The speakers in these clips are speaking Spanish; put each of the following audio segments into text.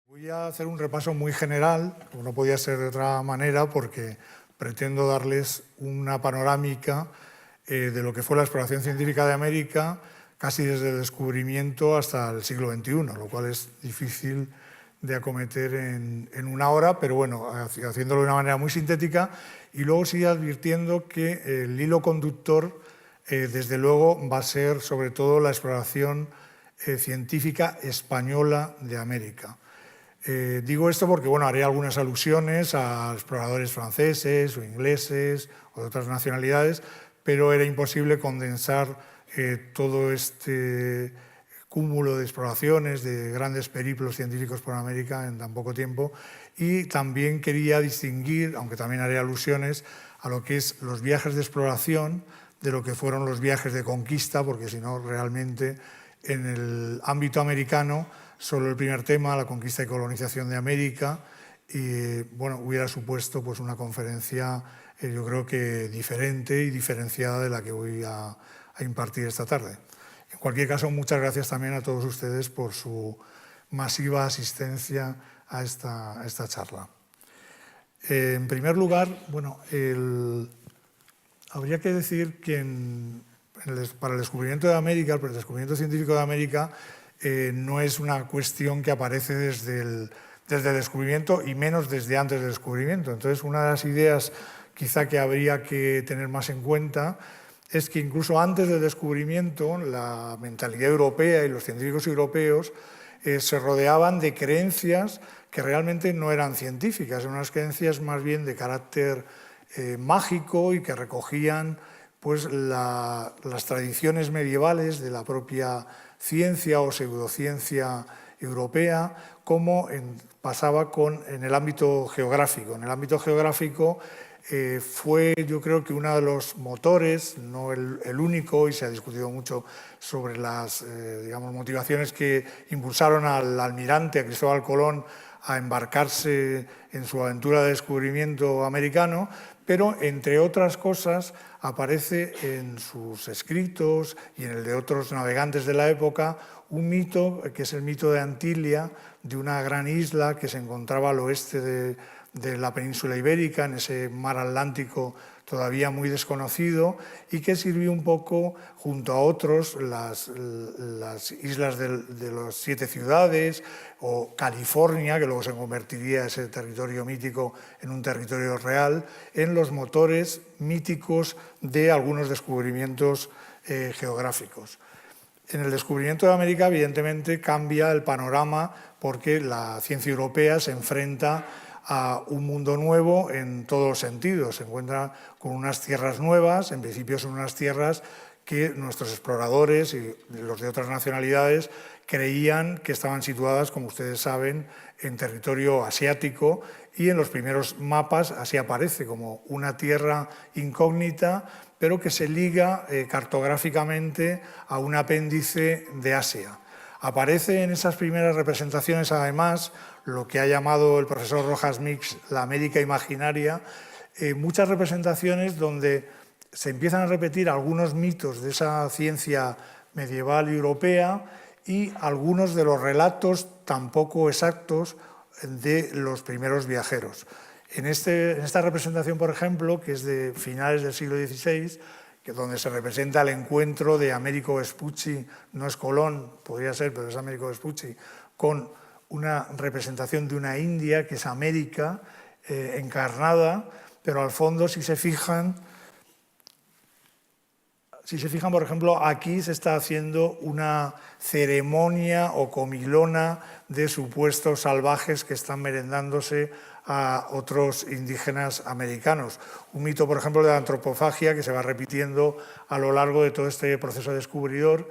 Voy a hacer un repaso muy general, como no podía ser de otra manera, porque pretendo darles una panorámica de lo que fue la exploración científica de América, casi desde el descubrimiento hasta el siglo XXI, lo cual es difícil de acometer en una hora, pero bueno, haciéndolo de una manera muy sintética, y luego sigue advirtiendo que el hilo conductor, desde luego, va a ser sobre todo la exploración científica española de América. Digo esto porque bueno, haré algunas alusiones a exploradores franceses o ingleses o de otras nacionalidades, pero era imposible condensar todo este cúmulo de exploraciones, de grandes periplos científicos por América en tan poco tiempo. Y también quería distinguir, aunque también haré alusiones, a lo que es los viajes de exploración de lo que fueron los viajes de conquista, porque si no, realmente en el ámbito americano, solo el primer tema, la conquista y colonización de América, y bueno, hubiera supuesto pues, una conferencia, yo creo que diferente y diferenciada de la que voy a impartir esta tarde. En cualquier caso, muchas gracias también a todos ustedes por su masiva asistencia a esta charla. En primer lugar, bueno, habría que decir que para el descubrimiento de América, para el descubrimiento científico de América, no es una cuestión que aparece desde el descubrimiento y menos desde antes del descubrimiento. Entonces, una de las ideas quizá que habría que tener más en cuenta es que incluso antes del descubrimiento la mentalidad europea y los científicos europeos se rodeaban de creencias que realmente no eran científicas, eran unas creencias más bien de carácter mágico y que recogían pues, las tradiciones medievales de la propia ciencia o pseudociencia europea, como pasaba en el ámbito geográfico. En el ámbito geográfico fue, yo creo que uno de los motores, no el único, y se ha discutido mucho sobre las digamos, motivaciones que impulsaron al almirante, a Cristóbal Colón, a embarcarse en su aventura de descubrimiento americano, pero, entre otras cosas, aparece en sus escritos y en el de otros navegantes de la época un mito, que es el mito de Antilia, de una gran isla que se encontraba al oeste de la península ibérica, en ese mar Atlántico todavía muy desconocido, y que sirvió un poco, junto a otros, las islas de las 7 ciudades, o California, que luego se convertiría ese territorio mítico en un territorio real, en los motores míticos de algunos descubrimientos geográficos. En el descubrimiento de América, evidentemente, cambia el panorama porque la ciencia europea se enfrenta a un mundo nuevo en todos los sentidos. Se encuentra con unas tierras nuevas, en principio son unas tierras que nuestros exploradores y los de otras nacionalidades creían que estaban situadas, como ustedes saben, en territorio asiático, y en los primeros mapas así aparece como una tierra incógnita, pero que se liga cartográficamente a un apéndice de Asia. Aparece en esas primeras representaciones, además, lo que ha llamado el profesor Rojas Mix la América imaginaria, muchas representaciones donde se empiezan a repetir algunos mitos de esa ciencia medieval europea y algunos de los relatos tan poco exactos de los primeros viajeros. En esta representación, por ejemplo, que es de finales del siglo XVI, donde se representa el encuentro de Américo Vespucci, no es Colón, podría ser, pero es Américo Vespucci, con una representación de una India, que es América, encarnada, pero al fondo, si se fijan, por ejemplo, aquí se está haciendo una ceremonia o comilona de supuestos salvajes que están merendándose a otros indígenas americanos. Un mito, por ejemplo, de la antropofagia que se va repitiendo a lo largo de todo este proceso descubridor,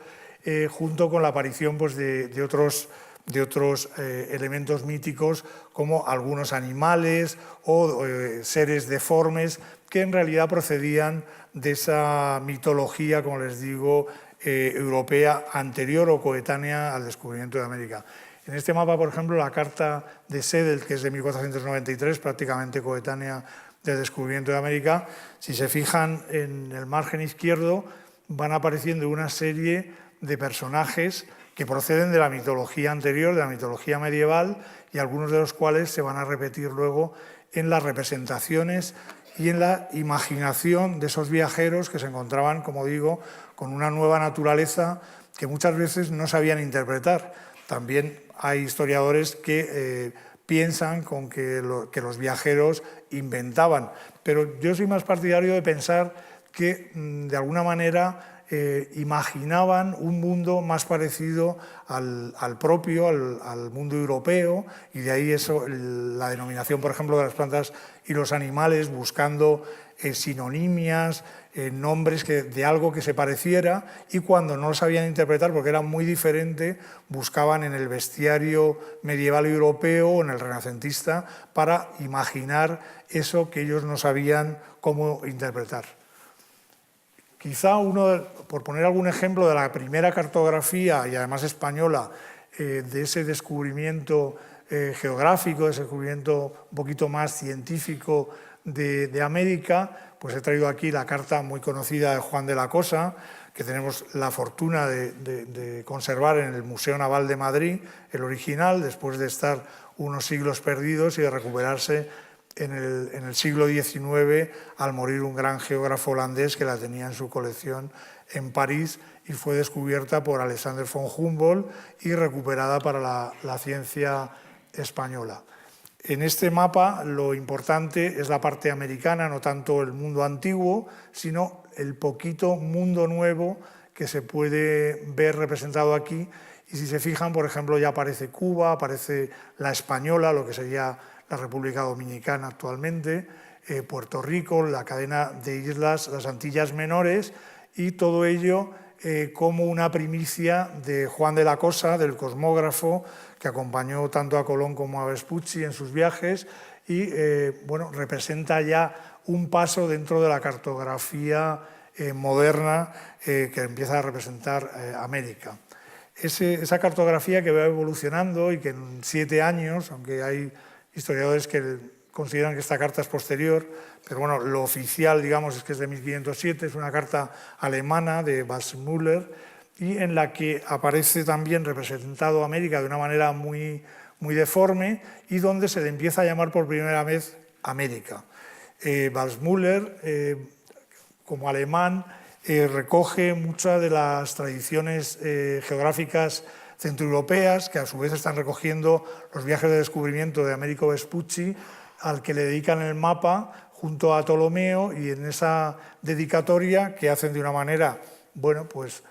junto con la aparición pues, de otros elementos míticos como algunos animales o seres deformes que en realidad procedían de esa mitología, como les digo, europea anterior o coetánea al descubrimiento de América. En este mapa, por ejemplo, la carta de Sedel, que es de 1493, prácticamente coetánea del descubrimiento de América, si se fijan en el margen izquierdo, van apareciendo una serie de personajes que proceden de la mitología anterior, de la mitología medieval, y algunos de los cuales se van a repetir luego en las representaciones y en la imaginación de esos viajeros que se encontraban, como digo, con una nueva naturaleza que muchas veces no sabían interpretar. También hay historiadores que piensan que los viajeros inventaban, pero yo soy más partidario de pensar que de alguna manera imaginaban un mundo más parecido al propio, al mundo europeo, y de ahí eso, la denominación, por ejemplo, de las plantas y los animales, buscando sinonimias, nombres de algo que se pareciera, y cuando no lo sabían interpretar, porque era muy diferente, buscaban en el bestiario medieval europeo o en el renacentista para imaginar eso que ellos no sabían cómo interpretar. Quizá por poner algún ejemplo de la primera cartografía, y además española, de ese descubrimiento geográfico, de ese descubrimiento un poquito más científico de América, pues he traído aquí la carta muy conocida de Juan de la Cosa, que tenemos la fortuna de conservar en el Museo Naval de Madrid, el original, después de estar unos siglos perdidos y de recuperarse en el siglo XIX, al morir un gran geógrafo holandés que la tenía en su colección en París, y fue descubierta por Alexander von Humboldt y recuperada para la ciencia española. En este mapa lo importante es la parte americana, no tanto el mundo antiguo, sino el poquito mundo nuevo que se puede ver representado aquí. Y si se fijan, por ejemplo, ya aparece Cuba, aparece la Española, lo que sería la República Dominicana actualmente, Puerto Rico, la cadena de islas, las Antillas Menores, y todo ello como una primicia de Juan de la Cosa, del cosmógrafo, que acompañó tanto a Colón como a Vespucci en sus viajes, y bueno, representa ya un paso dentro de la cartografía moderna que empieza a representar América. Esa cartografía que va evolucionando y que en 7 años, aunque hay historiadores que consideran que esta carta es posterior, pero bueno, lo oficial, digamos, es que es de 1507, es una carta alemana de Waldseemüller, y en la que aparece también representado América de una manera muy, muy deforme, y donde se le empieza a llamar por primera vez América. Waldseemüller, como alemán, recoge muchas de las tradiciones geográficas centroeuropeas, que a su vez están recogiendo los viajes de descubrimiento de Américo Vespucci, al que le dedican el mapa junto a Ptolomeo, y en esa dedicatoria, que hacen de una manera, bueno, pues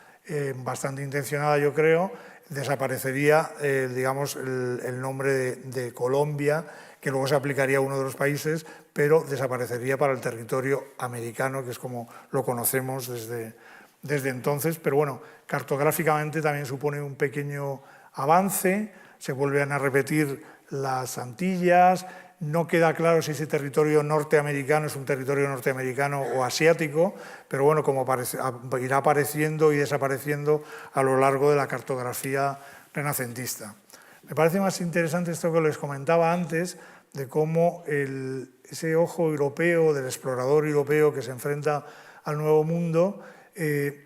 bastante intencionada, yo creo, desaparecería, digamos, el nombre de Colombia, que luego se aplicaría a uno de los países, pero desaparecería para el territorio americano, que es como lo conocemos desde entonces. Pero bueno, cartográficamente también supone un pequeño avance, se vuelven a repetir las Antillas, no queda claro si ese territorio norteamericano es un territorio norteamericano o asiático, pero bueno, como irá apareciendo y desapareciendo a lo largo de la cartografía renacentista. Me parece más interesante esto que les comentaba antes, de cómo ese ojo europeo, del explorador europeo que se enfrenta al Nuevo Mundo,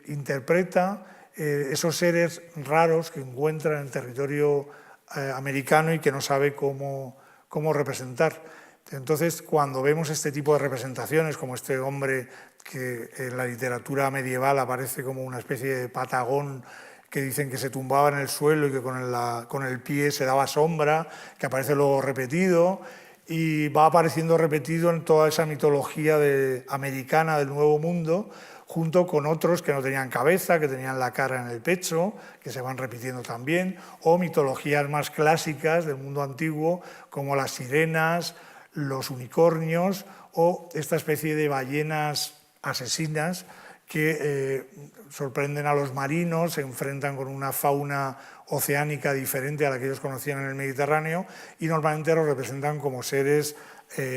interpreta esos seres raros que encuentra en el territorio americano y que no sabe cómo representar. Entonces, cuando vemos este tipo de representaciones, como este hombre que en la literatura medieval aparece como una especie de patagón, que dicen que se tumbaba en el suelo y que con el pie se daba sombra, que aparece luego repetido, y va apareciendo repetido en toda esa mitología americana del Nuevo Mundo, junto con otros que no tenían cabeza, que tenían la cara en el pecho, que se van repitiendo también, o mitologías más clásicas del mundo antiguo, como las sirenas, los unicornios, o esta especie de ballenas asesinas que sorprenden a los marinos, se enfrentan con una fauna oceánica diferente a la que ellos conocían en el Mediterráneo, y normalmente los representan como seres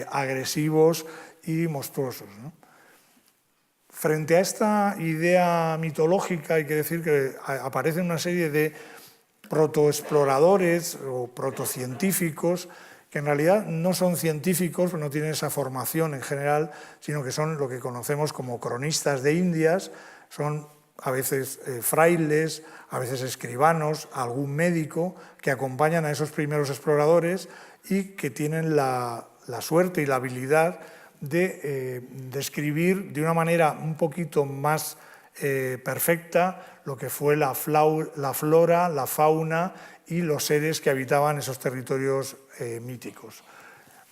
agresivos y monstruosos, ¿no? Frente a esta idea mitológica, hay que decir que aparecen una serie de protoexploradores o protocientíficos que en realidad no son científicos, no tienen esa formación en general, sino que son lo que conocemos como cronistas de Indias, son a veces frailes, a veces escribanos, algún médico que acompañan a esos primeros exploradores y que tienen la suerte y la habilidad de describir de una manera un poquito más perfecta lo que fue la flora, la fauna y los seres que habitaban esos territorios míticos.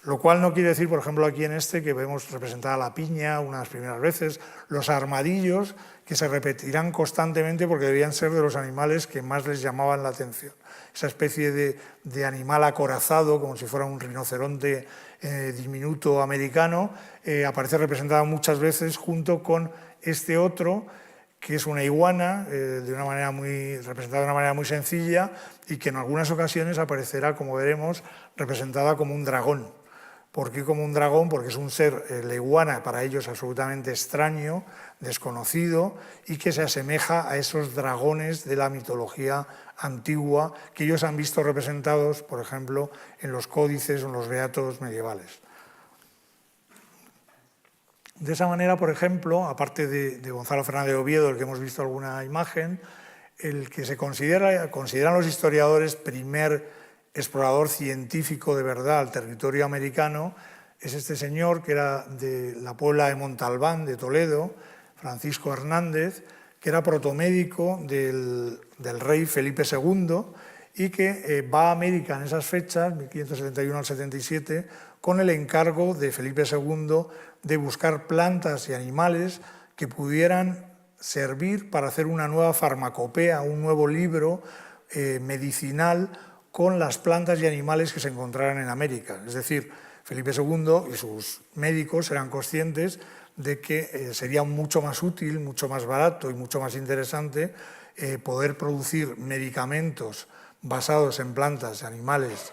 Lo cual no quiere decir, por ejemplo, aquí en este, que vemos representada la piña unas primeras veces, los armadillos, que se repetirán constantemente porque debían ser de los animales que más les llamaban la atención. Esa especie de animal acorazado, como si fuera un rinoceronte diminuto americano, aparece representada muchas veces junto con este otro, que es una iguana, representada de una manera muy sencilla y que en algunas ocasiones aparecerá, como veremos, representada como un dragón. ¿Por qué como un dragón? Porque es un ser, la iguana, para ellos absolutamente extraño, desconocido, y que se asemeja a esos dragones de la mitología antigua que ellos han visto representados, por ejemplo, en los códices o en los beatos medievales. De esa manera, por ejemplo, aparte de Gonzalo Fernández de Oviedo, el que hemos visto alguna imagen, el que consideran los historiadores primer explorador científico de verdad al territorio americano, es este señor que era de la Puebla de Montalbán, de Toledo, Francisco Hernández, que era protomédico del rey Felipe II y que va a América en esas fechas, 1571 al 77, con el encargo de Felipe II de buscar plantas y animales que pudieran servir para hacer una nueva farmacopea, un nuevo libro medicinal con las plantas y animales que se encontraran en América. Es decir, Felipe II y sus médicos eran conscientes de que sería mucho más útil, mucho más barato y mucho más interesante poder producir medicamentos basados en plantas y animales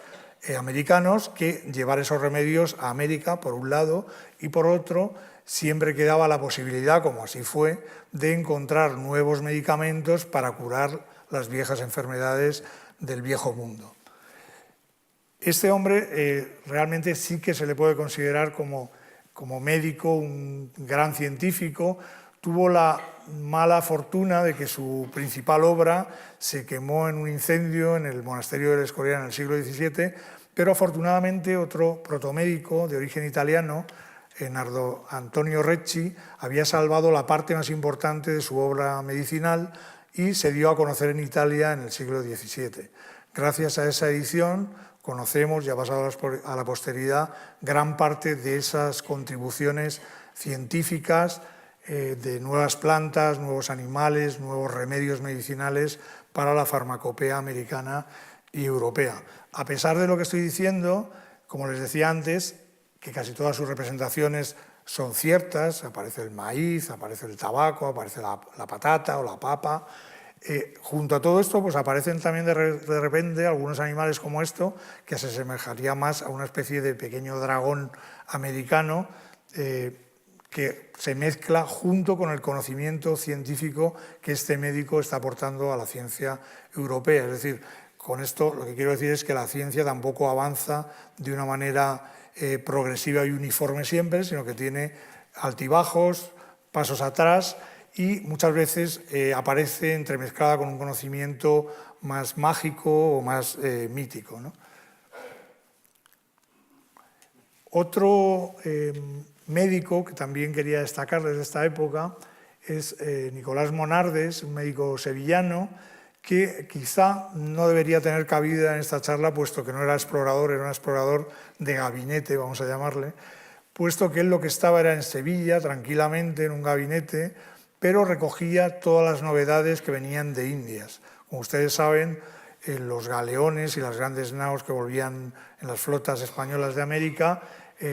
americanos que llevar esos remedios a América, por un lado, y por otro, siempre quedaba la posibilidad, como así fue, de encontrar nuevos medicamentos para curar las viejas enfermedades del viejo mundo. Este hombre realmente sí que se le puede considerar como médico, un gran científico. Tuvo la mala fortuna de que su principal obra se quemó en un incendio en el monasterio del Escorial en el siglo XVII, pero afortunadamente otro protomédico de origen italiano, Nardo Antonio Recci, había salvado la parte más importante de su obra medicinal y se dio a conocer en Italia en el siglo XVII. Gracias a esa edición conocemos, ya pasado a la posteridad, gran parte de esas contribuciones científicas de nuevas plantas, nuevos animales, nuevos remedios medicinales para la farmacopea americana y europea. A pesar de lo que estoy diciendo, como les decía antes, que casi todas sus representaciones son ciertas, aparece el maíz, aparece el tabaco, aparece la patata o la papa. Junto a todo esto pues aparecen también de repente algunos animales como esto, que se asemejaría más a una especie de pequeño dragón americano que se mezcla junto con el conocimiento científico que este médico está aportando a la ciencia europea. Es decir, con esto lo que quiero decir es que la ciencia tampoco avanza de una manera progresiva y uniforme siempre, sino que tiene altibajos, pasos atrás, y muchas veces aparece entremezclada con un conocimiento más mágico o más mítico, ¿no? Otro médico que también quería destacar desde esta época es Nicolás Monardes, un médico sevillano que quizá no debería tener cabida en esta charla, puesto que no era explorador, era un explorador de gabinete, vamos a llamarle, puesto que él lo que estaba era en Sevilla, tranquilamente, en un gabinete, pero recogía todas las novedades que venían de Indias. Como ustedes saben, los galeones y las grandes naos que volvían en las flotas españolas de América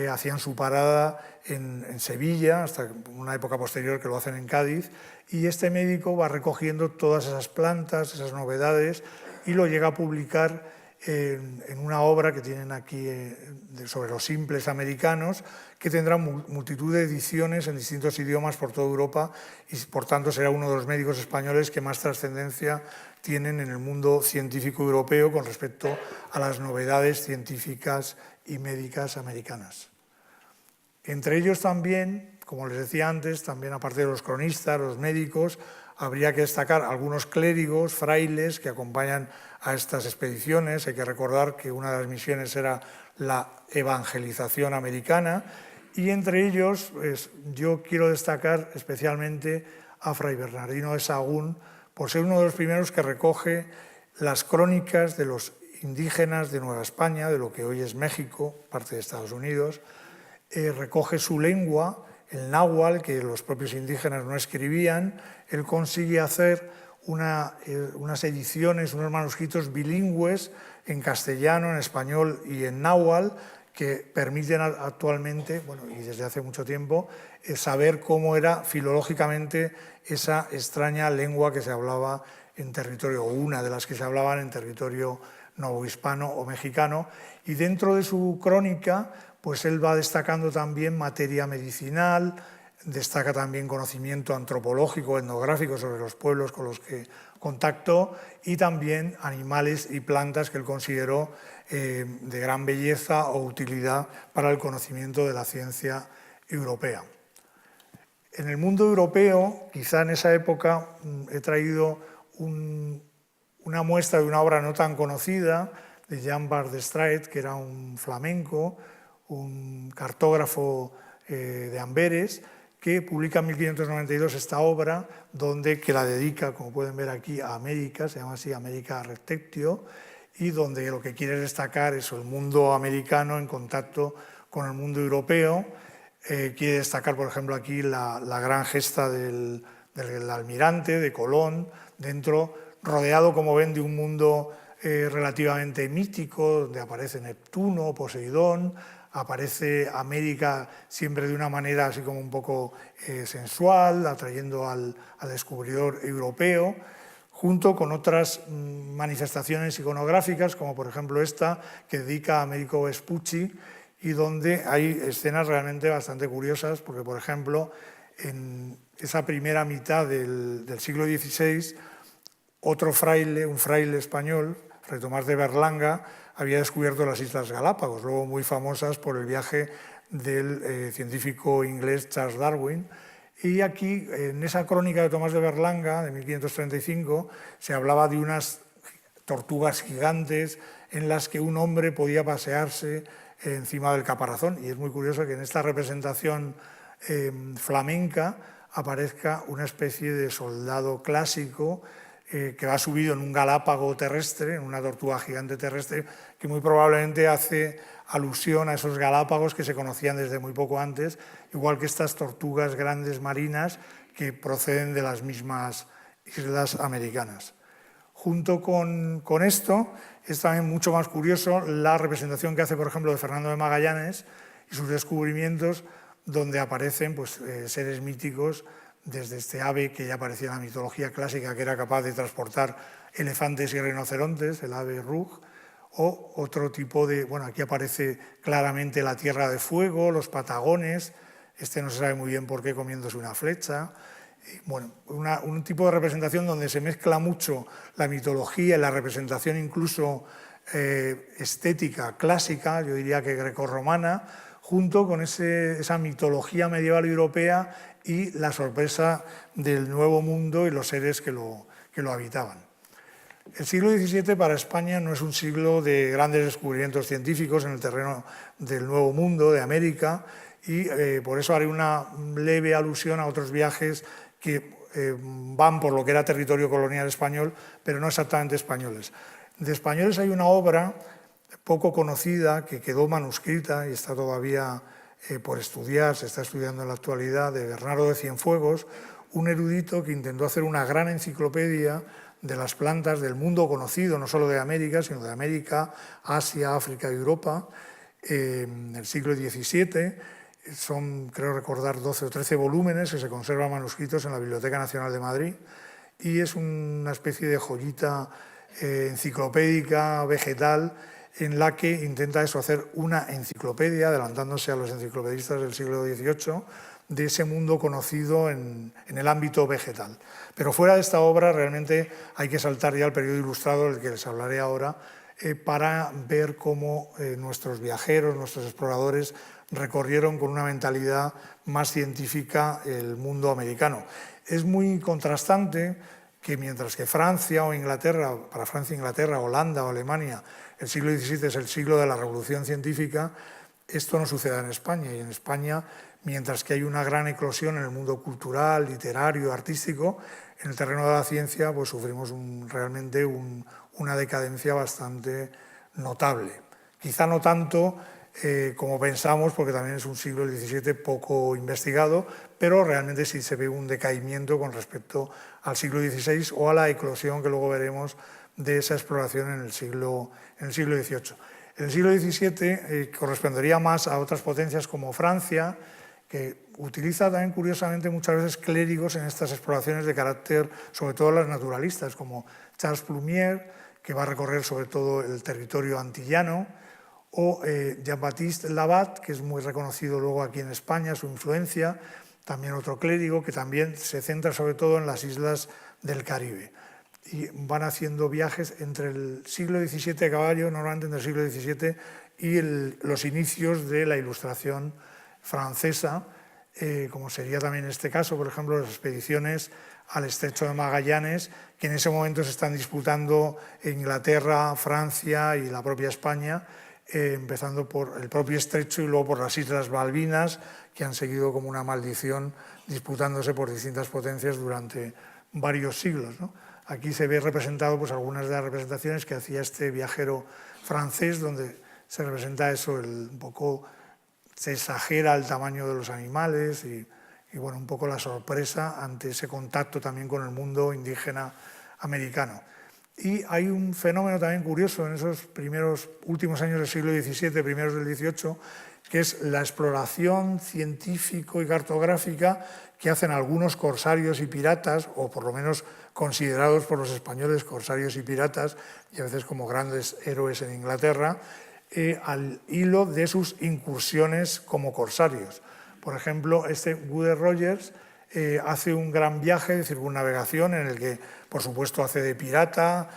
hacían su parada en Sevilla, hasta una época posterior que lo hacen en Cádiz, y este médico va recogiendo todas esas plantas, esas novedades, y lo llega a publicar en una obra que tienen aquí sobre los simples americanos, que tendrá multitud de ediciones en distintos idiomas por toda Europa y por tanto será uno de los médicos españoles que más trascendencia tienen en el mundo científico europeo con respecto a las novedades científicas y médicas americanas. Entre ellos también, como les decía antes, también aparte de los cronistas, los médicos, habría que destacar algunos clérigos, frailes, que acompañan a estas expediciones. Hay que recordar que una de las misiones era la evangelización americana, y entre ellos yo quiero destacar especialmente a Fray Bernardino de Sahagún, por ser uno de los primeros que recoge las crónicas de los indígenas de Nueva España, de lo que hoy es México, parte de Estados Unidos. Recoge su lengua, el náhuatl, que los propios indígenas no escribían. Él consigue hacer unas ediciones, unos manuscritos bilingües en castellano, en español y en náhuatl, que permiten actualmente, bueno, y desde hace mucho tiempo, saber cómo era filológicamente esa extraña lengua que se hablaba en territorio, o una de las que se hablaban en territorio novohispano o mexicano. Y dentro de su crónica, pues él va destacando también materia medicinal, destaca también conocimiento antropológico, etnográfico sobre los pueblos con los que contactó, y también animales y plantas que él consideró de gran belleza o utilidad para el conocimiento de la ciencia europea. En el mundo europeo, quizá en esa época, he traído una muestra de una obra no tan conocida de Jan van der Straet, que era un flamenco, un cartógrafo de Amberes, que publica en 1592 esta obra, que la dedica, como pueden ver aquí, a América, se llama así America Receptio, y donde lo que quiere destacar es el mundo americano en contacto con el mundo europeo. Quiere destacar, por ejemplo, aquí la gran gesta del almirante, de Colón, rodeado, como ven, de un mundo relativamente mítico, donde aparece Neptuno, Poseidón, aparece América siempre de una manera así como un poco sensual, atrayendo al descubridor europeo, junto con otras manifestaciones iconográficas, como por ejemplo esta, que dedica a Américo Vespucci, y donde hay escenas realmente bastante curiosas, porque por ejemplo, en esa primera mitad del siglo XVI, otro fraile, un fraile español, Fray Tomás de Berlanga, había descubierto las Islas Galápagos, luego muy famosas por el viaje del científico inglés Charles Darwin. Y aquí, en esa crónica de Tomás de Berlanga, de 1535, se hablaba de unas tortugas gigantes en las que un hombre podía pasearse encima del caparazón. Y es muy curioso que en esta representación flamenca aparezca una especie de soldado clásico que va subido en un galápago terrestre, en una tortuga gigante terrestre, que muy probablemente hace alusión a esos galápagos que se conocían desde muy poco antes, igual que estas tortugas grandes marinas que proceden de las mismas islas americanas. Junto con esto, es también mucho más curioso la representación que hace, por ejemplo, de Fernando de Magallanes y sus descubrimientos, donde aparecen pues, seres míticos, desde este ave que ya aparecía en la mitología clásica, que era capaz de transportar elefantes y rinocerontes, el ave Rug, o otro tipo de... Bueno, aquí aparece claramente la Tierra de Fuego, los Patagones, no se sabe muy bien por qué comiéndose una flecha. Bueno, un tipo de representación donde se mezcla mucho la mitología y la representación incluso estética clásica, yo diría que grecorromana, junto con esa mitología medieval europea y la sorpresa del Nuevo Mundo y los seres que lo habitaban. El siglo XVII para España no es un siglo de grandes descubrimientos científicos en el terreno del Nuevo Mundo, de América, y por eso haré una leve alusión a otros viajes que van por lo que era territorio colonial español, pero no exactamente españoles. De españoles hay una obra poco conocida que quedó manuscrita y está todavía por estudiar, se está estudiando en la actualidad, de Bernardo de Cienfuegos, un erudito que intentó hacer una gran enciclopedia de las plantas del mundo conocido, no solo de América, sino de América, Asia, África y Europa, en el siglo XVII. Son, creo recordar, 12 o 13 volúmenes que se conservan manuscritos en la Biblioteca Nacional de Madrid, y es una especie de joyita enciclopédica, vegetal, en la que intenta hacer una enciclopedia, adelantándose a los enciclopedistas del siglo XVIII, de ese mundo conocido en el ámbito vegetal. Pero fuera de esta obra realmente hay que saltar ya al periodo ilustrado, del que les hablaré ahora, para ver cómo nuestros viajeros, nuestros exploradores, recorrieron con una mentalidad más científica el mundo americano. Es muy contrastante que mientras que Francia o Inglaterra, para Francia, Inglaterra, Holanda o Alemania, el siglo XVII es el siglo de la revolución científica, esto no suceda en España. Y en España, mientras que hay una gran eclosión en el mundo cultural, literario, artístico, en el terreno de la ciencia pues sufrimos realmente una decadencia bastante notable. Quizá no tanto como pensamos, porque también es un siglo XVII poco investigado, pero realmente sí se ve un decaimiento con respecto al siglo XVI o a la eclosión que luego veremos de esa exploración en el siglo XVIII. En el siglo XVII correspondería más a otras potencias como Francia, que utiliza también curiosamente muchas veces clérigos en estas exploraciones de carácter, sobre todo las naturalistas, como Charles Plumier, que va a recorrer sobre todo el territorio antillano, o Jean-Baptiste Labat, que es muy reconocido luego aquí en España, su influencia, también otro clérigo que también se centra sobre todo en las islas del Caribe. Y van haciendo viajes entre el siglo XVII a caballo, normalmente entre el siglo XVII y los inicios de la Ilustración francesa, como sería también este caso, por ejemplo, las expediciones al Estrecho de Magallanes, que en ese momento se están disputando Inglaterra, Francia y la propia España, empezando por el propio estrecho y luego por las Islas Malvinas, que han seguido como una maldición disputándose por distintas potencias durante varios siglos, ¿no? Aquí se ve representado pues, algunas de las representaciones que hacía este viajero francés, donde se representa eso, un poco se exagera el tamaño de los animales y bueno, un poco la sorpresa ante ese contacto también con el mundo indígena americano. Y hay un fenómeno también curioso en esos últimos años del siglo XVII, primeros del XVIII, que es la exploración científico y cartográfica que hacen algunos corsarios y piratas, o por lo menos considerados por los españoles corsarios y piratas, y a veces como grandes héroes en Inglaterra, al hilo de sus incursiones como corsarios. Por ejemplo, Woodes Rogers hace un gran viaje de circunnavegación en el que, por supuesto, hace de pirata,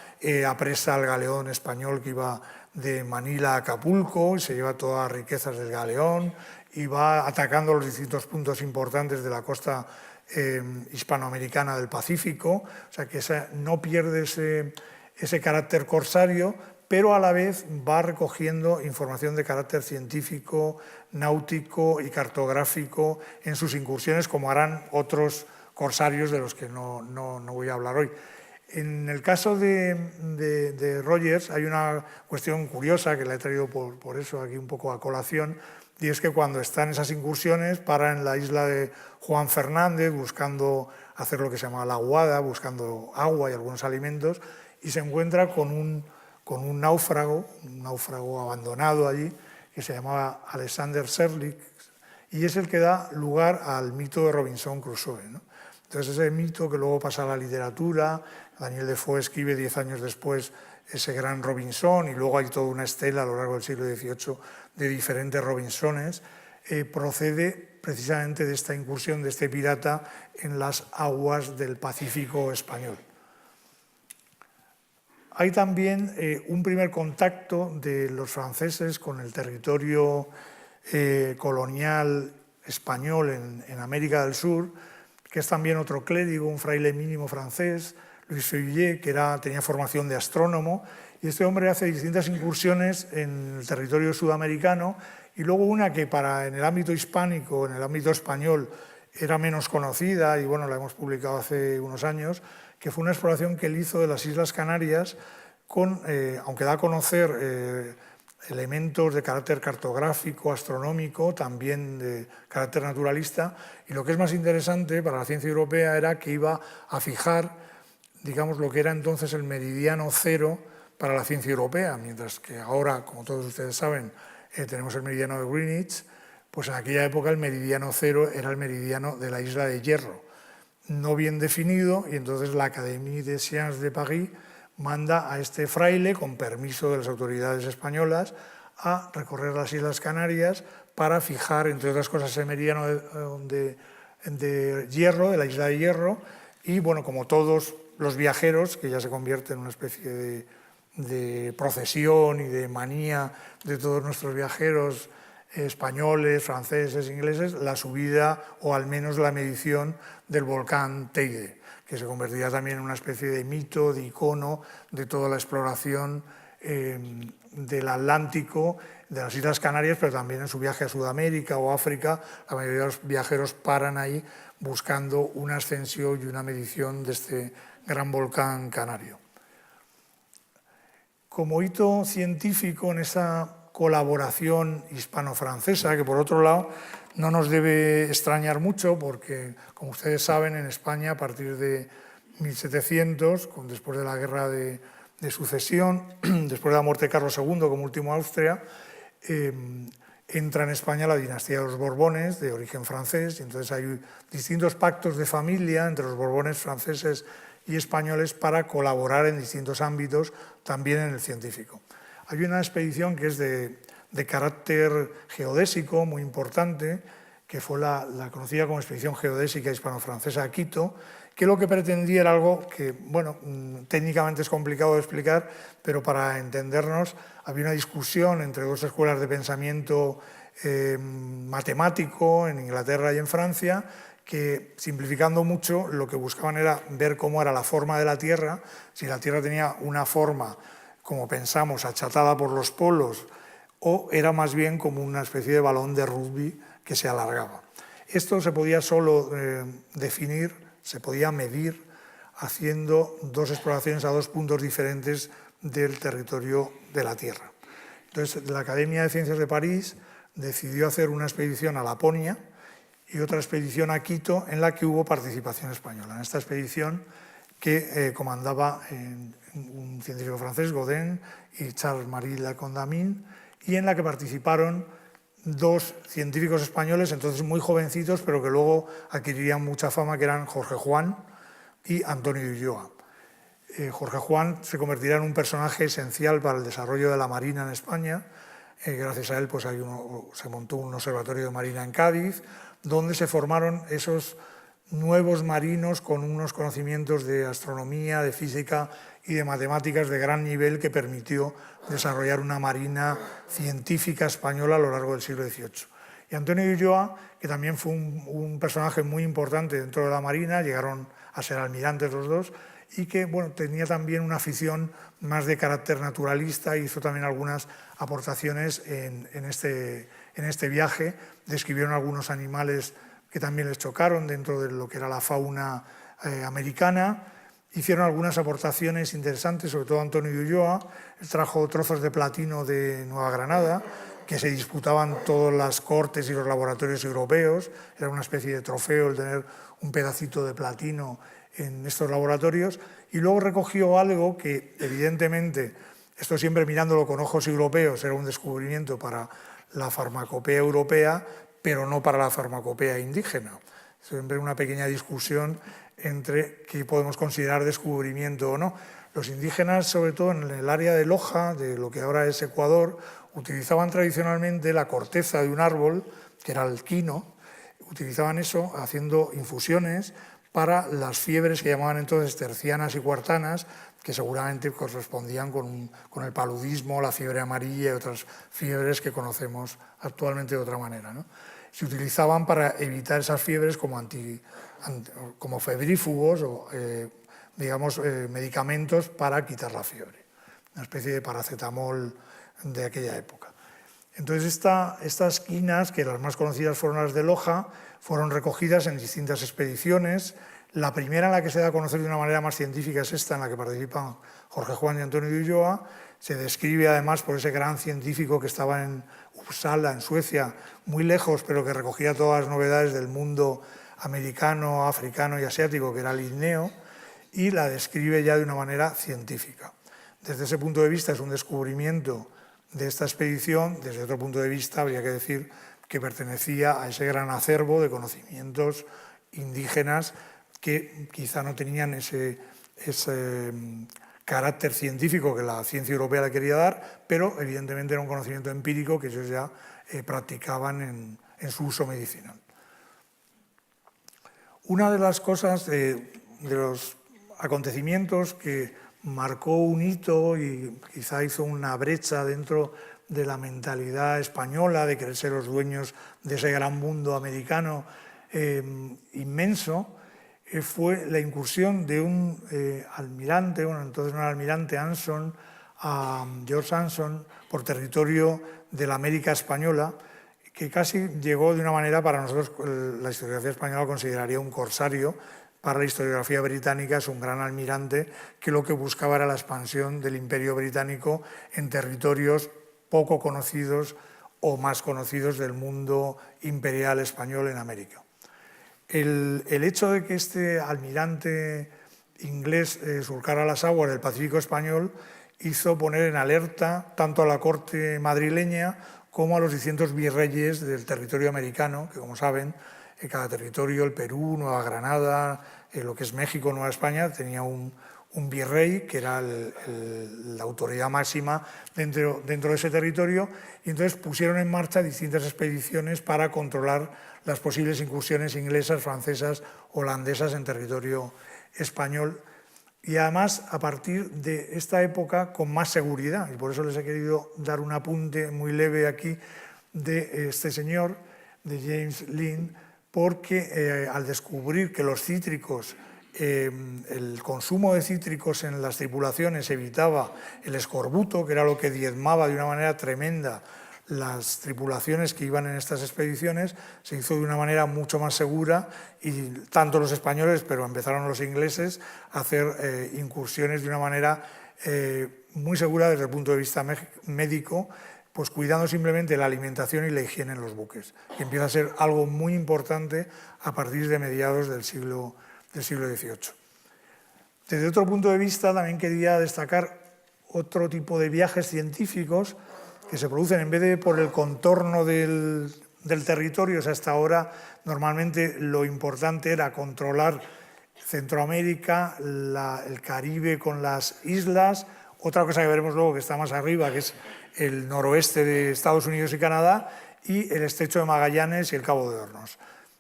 apresa al galeón español que iba de Manila a Acapulco y se lleva todas las riquezas del galeón y va atacando los distintos puntos importantes de la costa hispanoamericana del Pacífico, o sea que no pierde ese carácter corsario, pero a la vez va recogiendo información de carácter científico, náutico y cartográfico en sus incursiones, como harán otros corsarios de los que no voy a hablar hoy. En el caso de Rogers hay una cuestión curiosa que la he traído por eso aquí un poco a colación, y es que cuando está en esas incursiones para en la isla de Juan Fernández buscando hacer lo que se llama la aguada, buscando agua y algunos alimentos, y se encuentra con un náufrago abandonado allí, que se llamaba Alexander Serlich, y es el que da lugar al mito de Robinson Crusoe, ¿no? Entonces ese mito que luego pasa a la literatura, Daniel Defoe escribe 10 años después ese gran Robinson, y luego hay toda una estela a lo largo del siglo XVIII de diferentes Robinsones, procede precisamente de esta incursión de este pirata en las aguas del Pacífico español. Hay también un primer contacto de los franceses con el territorio colonial español en América del Sur, que es también otro clérigo, un fraile mínimo francés, Louis Feuillet, que tenía formación de astrónomo, y este hombre hace distintas incursiones en el territorio sudamericano, y luego una que en el ámbito hispánico, en el ámbito español, era menos conocida, y bueno, la hemos publicado hace unos años, que fue una exploración que él hizo de las Islas Canarias, aunque da a conocer elementos de carácter cartográfico, astronómico, también de carácter naturalista, y lo que es más interesante para la ciencia europea era que iba a fijar, digamos, lo que era entonces el meridiano cero para la ciencia europea, mientras que ahora, como todos ustedes saben, tenemos el meridiano de Greenwich, pues en aquella época el meridiano cero era el meridiano de la isla de Hierro, no bien definido, y entonces la Académie des Sciences de París manda a este fraile, con permiso de las autoridades españolas, a recorrer las Islas Canarias para fijar, entre otras cosas, ese meridiano de Hierro, de la isla de Hierro, y bueno, como todos los viajeros, que ya se convierte en una especie de procesión y de manía de todos nuestros viajeros españoles, franceses, ingleses, la subida o al menos la medición del volcán Teide, que se convertirá también en una especie de mito, de icono de toda la exploración del Atlántico, de las Islas Canarias, pero también en su viaje a Sudamérica o África. La mayoría de los viajeros paran ahí buscando una ascensión y una medición de este gran volcán canario. Como hito científico en esa colaboración hispano-francesa, que por otro lado no nos debe extrañar mucho, porque, como ustedes saben, en España, a partir de 1700, después de la Guerra de Sucesión, después de la muerte de Carlos II como último Austria, entra en España la dinastía de los Borbones, de origen francés, y entonces hay distintos pactos de familia entre los Borbones franceses y españoles para colaborar en distintos ámbitos, también en el científico. Hay una expedición que es de carácter geodésico muy importante, que fue la conocida como Expedición Geodésica Hispano-Francesa a Quito, que lo que pretendía era algo que, bueno, técnicamente es complicado de explicar, pero para entendernos había una discusión entre dos escuelas de pensamiento matemático en Inglaterra y en Francia, que, simplificando mucho, lo que buscaban era ver cómo era la forma de la Tierra, si la Tierra tenía una forma, como pensamos, achatada por los polos, o era más bien como una especie de balón de rugby que se alargaba. Esto se podía solo definir, se podía medir haciendo dos exploraciones a dos puntos diferentes del territorio de la Tierra. Entonces, la Academia de Ciencias de París decidió hacer una expedición a Laponia y otra expedición a Quito en la que hubo participación española. En esta expedición que comandaba un científico francés, Godin, y Charles-Marie Condamine, y en la que participaron dos científicos españoles, entonces muy jovencitos, pero que luego adquirirían mucha fama, que eran Jorge Juan y Antonio de Ulloa. Jorge Juan se convertirá en un personaje esencial para el desarrollo de la Marina en España. Gracias a él pues, se montó un observatorio de Marina en Cádiz, donde se formaron esos nuevos marinos con unos conocimientos de astronomía, de física y de matemáticas de gran nivel que permitió desarrollar una marina científica española a lo largo del siglo XVIII. Y Antonio de Ulloa, que también fue un personaje muy importante dentro de la marina, llegaron a ser almirantes los dos, y que bueno, tenía también una afición más de carácter naturalista, hizo también algunas aportaciones en este viaje, describieron algunos animales que también les chocaron dentro de lo que era la fauna americana, hicieron algunas aportaciones interesantes, sobre todo Antonio de Ulloa, trajo trozos de platino de Nueva Granada, que se disputaban todas las cortes y los laboratorios europeos, era una especie de trofeo el tener un pedacito de platino en estos laboratorios, y luego recogió algo que evidentemente, esto siempre mirándolo con ojos europeos, era un descubrimiento para la farmacopea europea, pero no para la farmacopea indígena. Siempre una pequeña discusión entre qué podemos considerar descubrimiento o no. Los indígenas, sobre todo en el área de Loja, de lo que ahora es Ecuador, utilizaban tradicionalmente la corteza de un árbol, que era el quino, utilizaban eso haciendo infusiones para las fiebres que llamaban entonces tercianas y cuartanas, que seguramente correspondían con el paludismo, la fiebre amarilla y otras fiebres que conocemos actualmente de otra manera, ¿no? Se utilizaban para evitar esas fiebres como febrífugos o digamos, medicamentos para quitar la fiebre, una especie de paracetamol de aquella época. Entonces estas quinas, que las más conocidas fueron las de Loja, fueron recogidas en distintas expediciones. La primera en la que se da a conocer de una manera más científica es esta, en la que participan Jorge Juan y Antonio de Ulloa. Se describe además por ese gran científico que estaba en Uppsala, en Suecia, muy lejos, pero que recogía todas las novedades del mundo americano, africano y asiático, que era Linneo, y la describe ya de una manera científica. Desde ese punto de vista es un descubrimiento de esta expedición. Desde otro punto de vista habría que decir que pertenecía a ese gran acervo de conocimientos indígenas que quizá no tenían ese carácter científico que la ciencia europea le quería dar, pero evidentemente era un conocimiento empírico que ellos ya practicaban en su uso medicinal. Una de las cosas, de los acontecimientos que marcó un hito y quizá hizo una brecha dentro de la mentalidad española, de querer ser los dueños de ese gran mundo americano inmenso, fue la incursión de un almirante, bueno, entonces no era almirante, Anson, George Anson, por territorio de la América española, que casi llegó de una manera, para nosotros la historiografía española lo consideraría un corsario, para la historiografía británica es un gran almirante que lo que buscaba era la expansión del imperio británico en territorios poco conocidos o más conocidos del mundo imperial español en América. El hecho de que este almirante inglés surcara las aguas del Pacífico español hizo poner en alerta tanto a la corte madrileña como a los distintos virreyes del territorio americano, que como saben, en cada territorio, el Perú, Nueva Granada, lo que es México, Nueva España, tenía un virrey que era la autoridad máxima dentro de ese territorio, y entonces pusieron en marcha distintas expediciones para controlar las posibles incursiones inglesas, francesas, holandesas en territorio español, y además a partir de esta época con más seguridad, y por eso les he querido dar un apunte muy leve aquí de este señor, de James Lind, porque al descubrir que los cítricos, el consumo de cítricos en las tripulaciones evitaba el escorbuto, que era lo que diezmaba de una manera tremenda las tripulaciones que iban en estas expediciones, se hizo de una manera mucho más segura, y tanto los españoles, pero empezaron los ingleses a hacer incursiones de una manera muy segura desde el punto de vista médico, pues cuidando simplemente la alimentación y la higiene en los buques, que empieza a ser algo muy importante a partir de mediados del siglo XVIII. Desde otro punto de vista, también quería destacar otro tipo de viajes científicos que se producen en vez de por el contorno del territorio. O sea, hasta ahora normalmente lo importante era controlar Centroamérica, el Caribe con las islas. Otra cosa que veremos luego, que está más arriba, que es el noroeste de Estados Unidos y Canadá, y el estrecho de Magallanes y el Cabo de Hornos.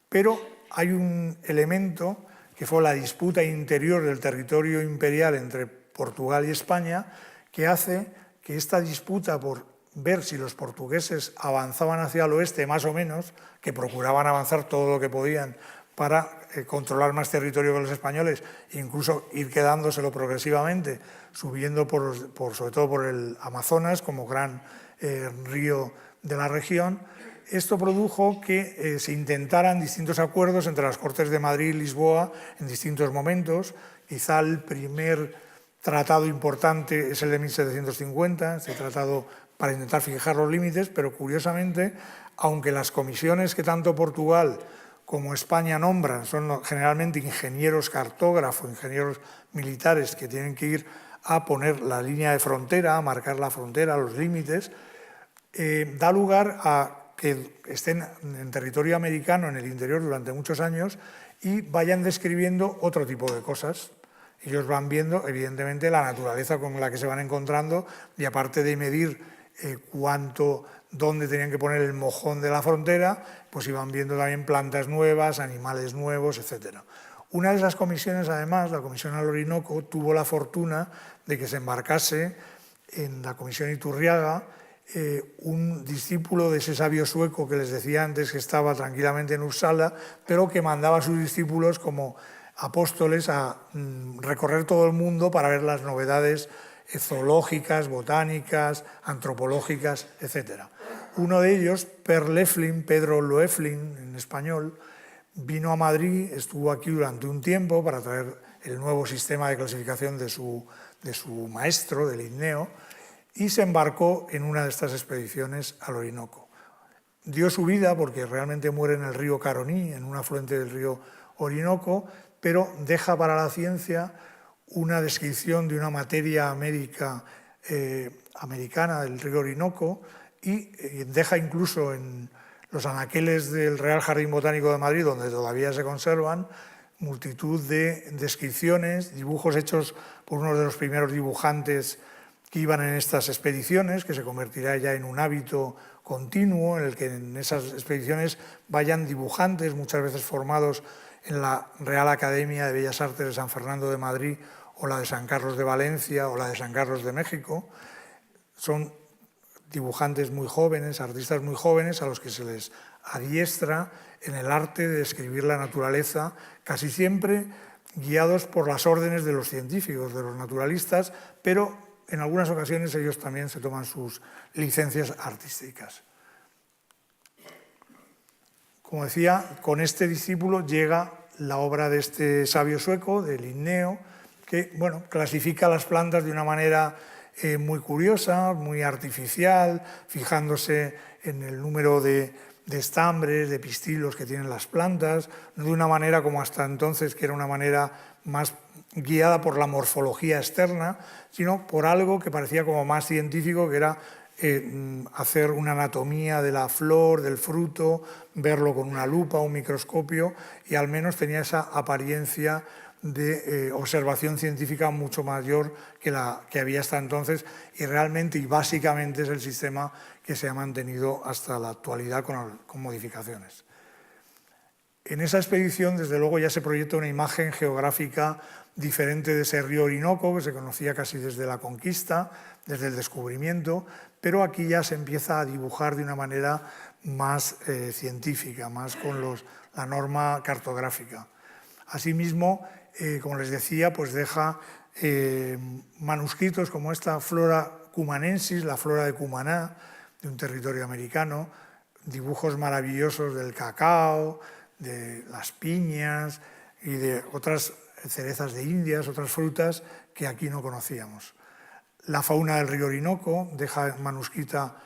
Pero hay un elemento que fue la disputa interior del territorio imperial entre Portugal y España, que hace que esta disputa por ver si los portugueses avanzaban hacia el oeste más o menos, que procuraban avanzar todo lo que podían para controlar más territorio que los españoles, e incluso ir quedándoselo progresivamente, subiendo sobre todo por el Amazonas como gran río de la región. Esto produjo que se intentaran distintos acuerdos entre las Cortes de Madrid y Lisboa en distintos momentos. Quizá el primer tratado importante es el de 1750, este tratado para intentar fijar los límites, pero curiosamente, aunque las comisiones que tanto Portugal como España nombran son generalmente ingenieros cartógrafos, ingenieros militares que tienen que ir a poner la línea de frontera, a marcar la frontera, los límites, da lugar a que estén en territorio americano, en el interior, durante muchos años y vayan describiendo otro tipo de cosas. Ellos van viendo, evidentemente, la naturaleza con la que se van encontrando, y aparte de medir dónde tenían que poner el mojón de la frontera, pues iban viendo también plantas nuevas, animales nuevos, etc. Una de esas comisiones, además, la Comisión al Orinoco, tuvo la fortuna de que se embarcase en la Comisión Iturriaga un discípulo de ese sabio sueco que les decía antes que estaba tranquilamente en Uppsala, pero que mandaba a sus discípulos como apóstoles a recorrer todo el mundo para ver las novedades zoológicas, botánicas, antropológicas, etc. Uno de ellos, Pedro Loefling, en español, vino a Madrid, estuvo aquí durante un tiempo para traer el nuevo sistema de clasificación de su maestro, de Linneo, y se embarcó en una de estas expediciones al Orinoco. Dio su vida porque realmente muere en el río Caroní, en un afluente del río Orinoco, pero deja para la ciencia una descripción de una materia americana del río Orinoco, y deja incluso en los anaqueles del Real Jardín Botánico de Madrid, donde todavía se conservan, multitud de descripciones, dibujos hechos por uno de los primeros dibujantes que iban en estas expediciones, que se convertirá ya en un hábito continuo, en el que en esas expediciones vayan dibujantes, muchas veces formados en la Real Academia de Bellas Artes de San Fernando de Madrid, o la de San Carlos de Valencia, o la de San Carlos de México. Son dibujantes muy jóvenes, artistas muy jóvenes, a los que se les adiestra en el arte de describir la naturaleza, casi siempre guiados por las órdenes de los científicos, de los naturalistas, pero en algunas ocasiones ellos también se toman sus licencias artísticas. Como decía, con este discípulo llega la obra de este sabio sueco, de Linneo, que clasifica las plantas de una manera muy curiosa, muy artificial, fijándose en el número de estambres, de pistilos que tienen las plantas, no de una manera como hasta entonces, que era una manera más guiada por la morfología externa, sino por algo que parecía como más científico, que era hacer una anatomía de la flor, del fruto, verlo con una lupa, un microscopio, y al menos tenía esa apariencia de observación científica mucho mayor que la que había hasta entonces, y realmente y básicamente es el sistema que se ha mantenido hasta la actualidad con modificaciones. En esa expedición, desde luego, ya se proyecta una imagen geográfica diferente de ese río Orinoco, que se conocía casi desde la conquista, desde el descubrimiento, pero aquí ya se empieza a dibujar de una manera más científica, más con la norma cartográfica. Asimismo, como les decía, pues deja manuscritos como esta Flora cumanensis, la flora de Cumaná, de un territorio americano, dibujos maravillosos del cacao, de las piñas y de otras cerezas de Indias, otras frutas que aquí no conocíamos. La fauna del río Orinoco deja manuscrita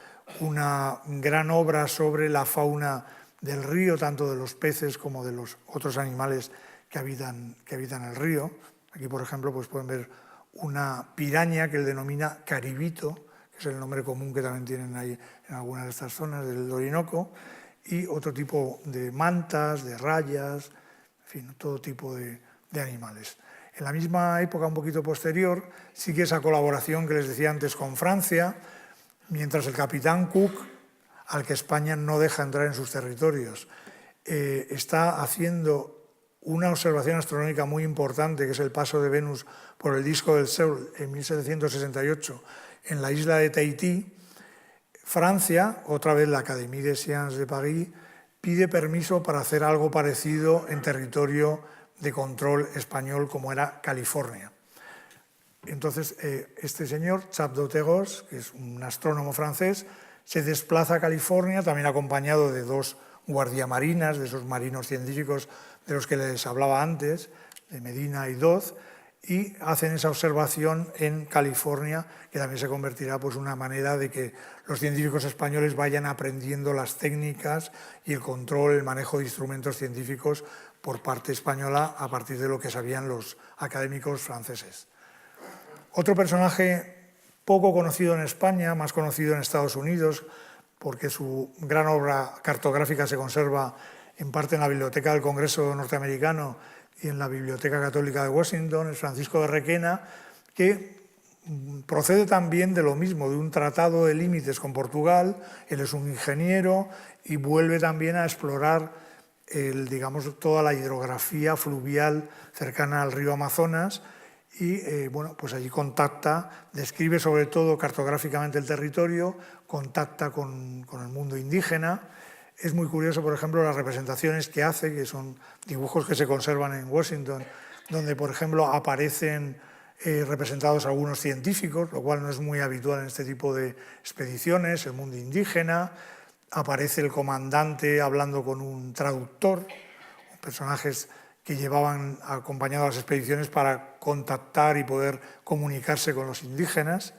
una gran obra sobre la fauna del río, tanto de los peces como de los otros animales que habitan el río. Aquí, por ejemplo, pues pueden ver una piraña que él denomina caribito, que es el nombre común que también tienen ahí en algunas de estas zonas del Orinoco, y otro tipo de mantas, de rayas, en fin, todo tipo de animales. En la misma época, un poquito posterior, sigue esa colaboración que les decía antes con Francia, mientras el capitán Cook, al que España no deja entrar en sus territorios, está haciendo una observación astronómica muy importante, que es el paso de Venus por el disco del Sol en 1768 en la isla de Tahití. Francia, otra vez la Académie des Sciences de París, pide permiso para hacer algo parecido en territorio de control español como era California. Entonces, este señor, Charles d'Hautregoz, que es un astrónomo francés, se desplaza a California, también acompañado de dos guardiamarinas, de esos marinos científicos de los que les hablaba antes, de Medina y Doz, y hacen esa observación en California, que también se convertirá pues, en una manera de que los científicos españoles vayan aprendiendo las técnicas y el control, el manejo de instrumentos científicos por parte española a partir de lo que sabían los académicos franceses. Otro personaje poco conocido en España, más conocido en Estados Unidos, porque su gran obra cartográfica se conserva en parte en la Biblioteca del Congreso norteamericano y en la Biblioteca Católica de Washington, es Francisco de Requena, que procede también de lo mismo, de un tratado de límites con Portugal. Él es un ingeniero y vuelve también a explorar toda la hidrografía fluvial cercana al río Amazonas y pues allí describe sobre todo cartográficamente el territorio, contacta con el mundo indígena. Es muy curioso, por ejemplo, las representaciones que hace, que son dibujos que se conservan en Washington, donde, por ejemplo, aparecen representados algunos científicos, lo cual no es muy habitual en este tipo de expediciones, el mundo indígena. Aparece el comandante hablando con un traductor, personajes que llevaban acompañado a las expediciones para contactar y poder comunicarse con los indígenas,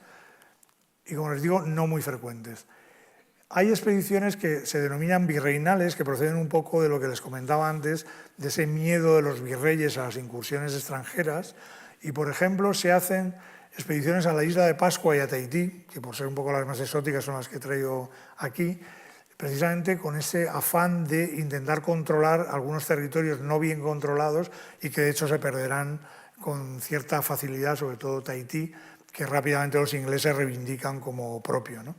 y como les digo, no muy frecuentes. Hay expediciones que se denominan virreinales, que proceden un poco de lo que les comentaba antes, de ese miedo de los virreyes a las incursiones extranjeras, y por ejemplo se hacen expediciones a la isla de Pascua y a Tahití, que por ser un poco las más exóticas son las que traigo aquí, precisamente con ese afán de intentar controlar algunos territorios no bien controlados y que de hecho se perderán con cierta facilidad, sobre todo Tahití, que rápidamente los ingleses reivindican como propio, ¿no?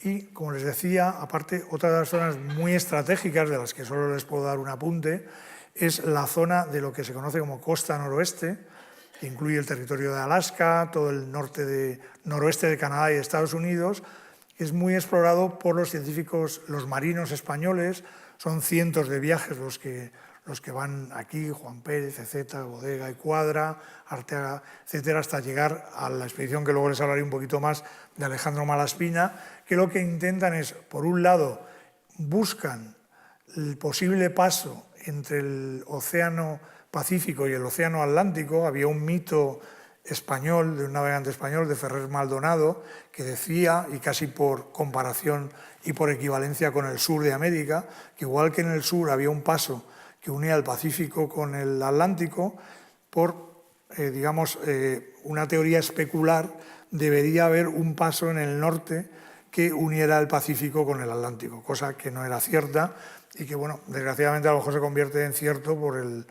Y, como les decía, aparte, otra de las zonas muy estratégicas, de las que solo les puedo dar un apunte, es la zona de lo que se conoce como costa noroeste, que incluye el territorio de Alaska, todo el noroeste de Canadá y de Estados Unidos. Es muy explorado por los científicos, los marinos españoles. Son cientos de viajes los que van aquí, Juan Pérez, Eceta, Bodega y Cuadra, Arteaga, etcétera, hasta llegar a la expedición que luego les hablaré un poquito más de Alejandro Malaspina, que lo que intentan es, por un lado, buscan el posible paso entre el Océano Pacífico y el Océano Atlántico. Había un mito español, de un navegante español, de Ferrer Maldonado, que decía, y casi por comparación y por equivalencia con el sur de América, que igual que en el sur había un paso que unía el Pacífico con el Atlántico, por una teoría especular, debería haber un paso en el norte que uniera el Pacífico con el Atlántico, cosa que no era cierta y que, bueno, desgraciadamente a lo mejor se convierte en cierto por el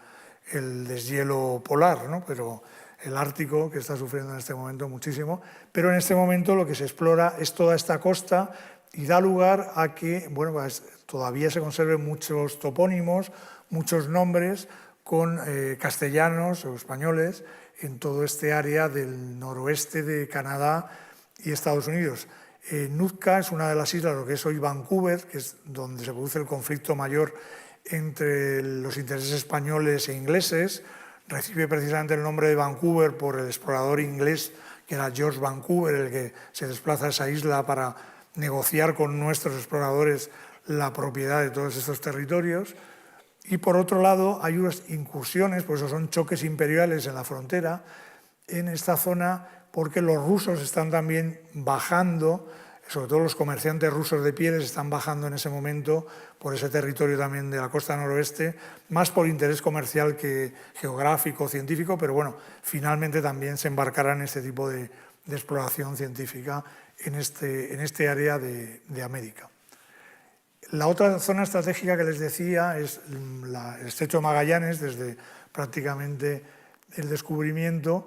deshielo polar, ¿no? Pero el Ártico, que está sufriendo en este momento muchísimo, pero en este momento lo que se explora es toda esta costa y da lugar a que, bueno, pues todavía se conserven muchos topónimos, muchos nombres con castellanos o españoles en todo este área del noroeste de Canadá y Estados Unidos. Nootka es una de las islas, lo que es hoy Vancouver, que es donde se produce el conflicto mayor entre los intereses españoles e ingleses. Recibe precisamente el nombre de Vancouver por el explorador inglés, que era George Vancouver, el que se desplaza a esa isla para negociar con nuestros exploradores la propiedad de todos estos territorios. Y por otro lado hay unas incursiones, pues eso son choques imperiales en la frontera, en esta zona, porque los rusos están también bajando, sobre todo los comerciantes rusos de pieles están bajando en ese momento por ese territorio también de la costa noroeste, más por interés comercial que geográfico, científico, pero bueno, finalmente también se embarcarán en este tipo de exploración científica en este área de América. La otra zona estratégica que les decía es el Estrecho de Magallanes, desde prácticamente el descubrimiento,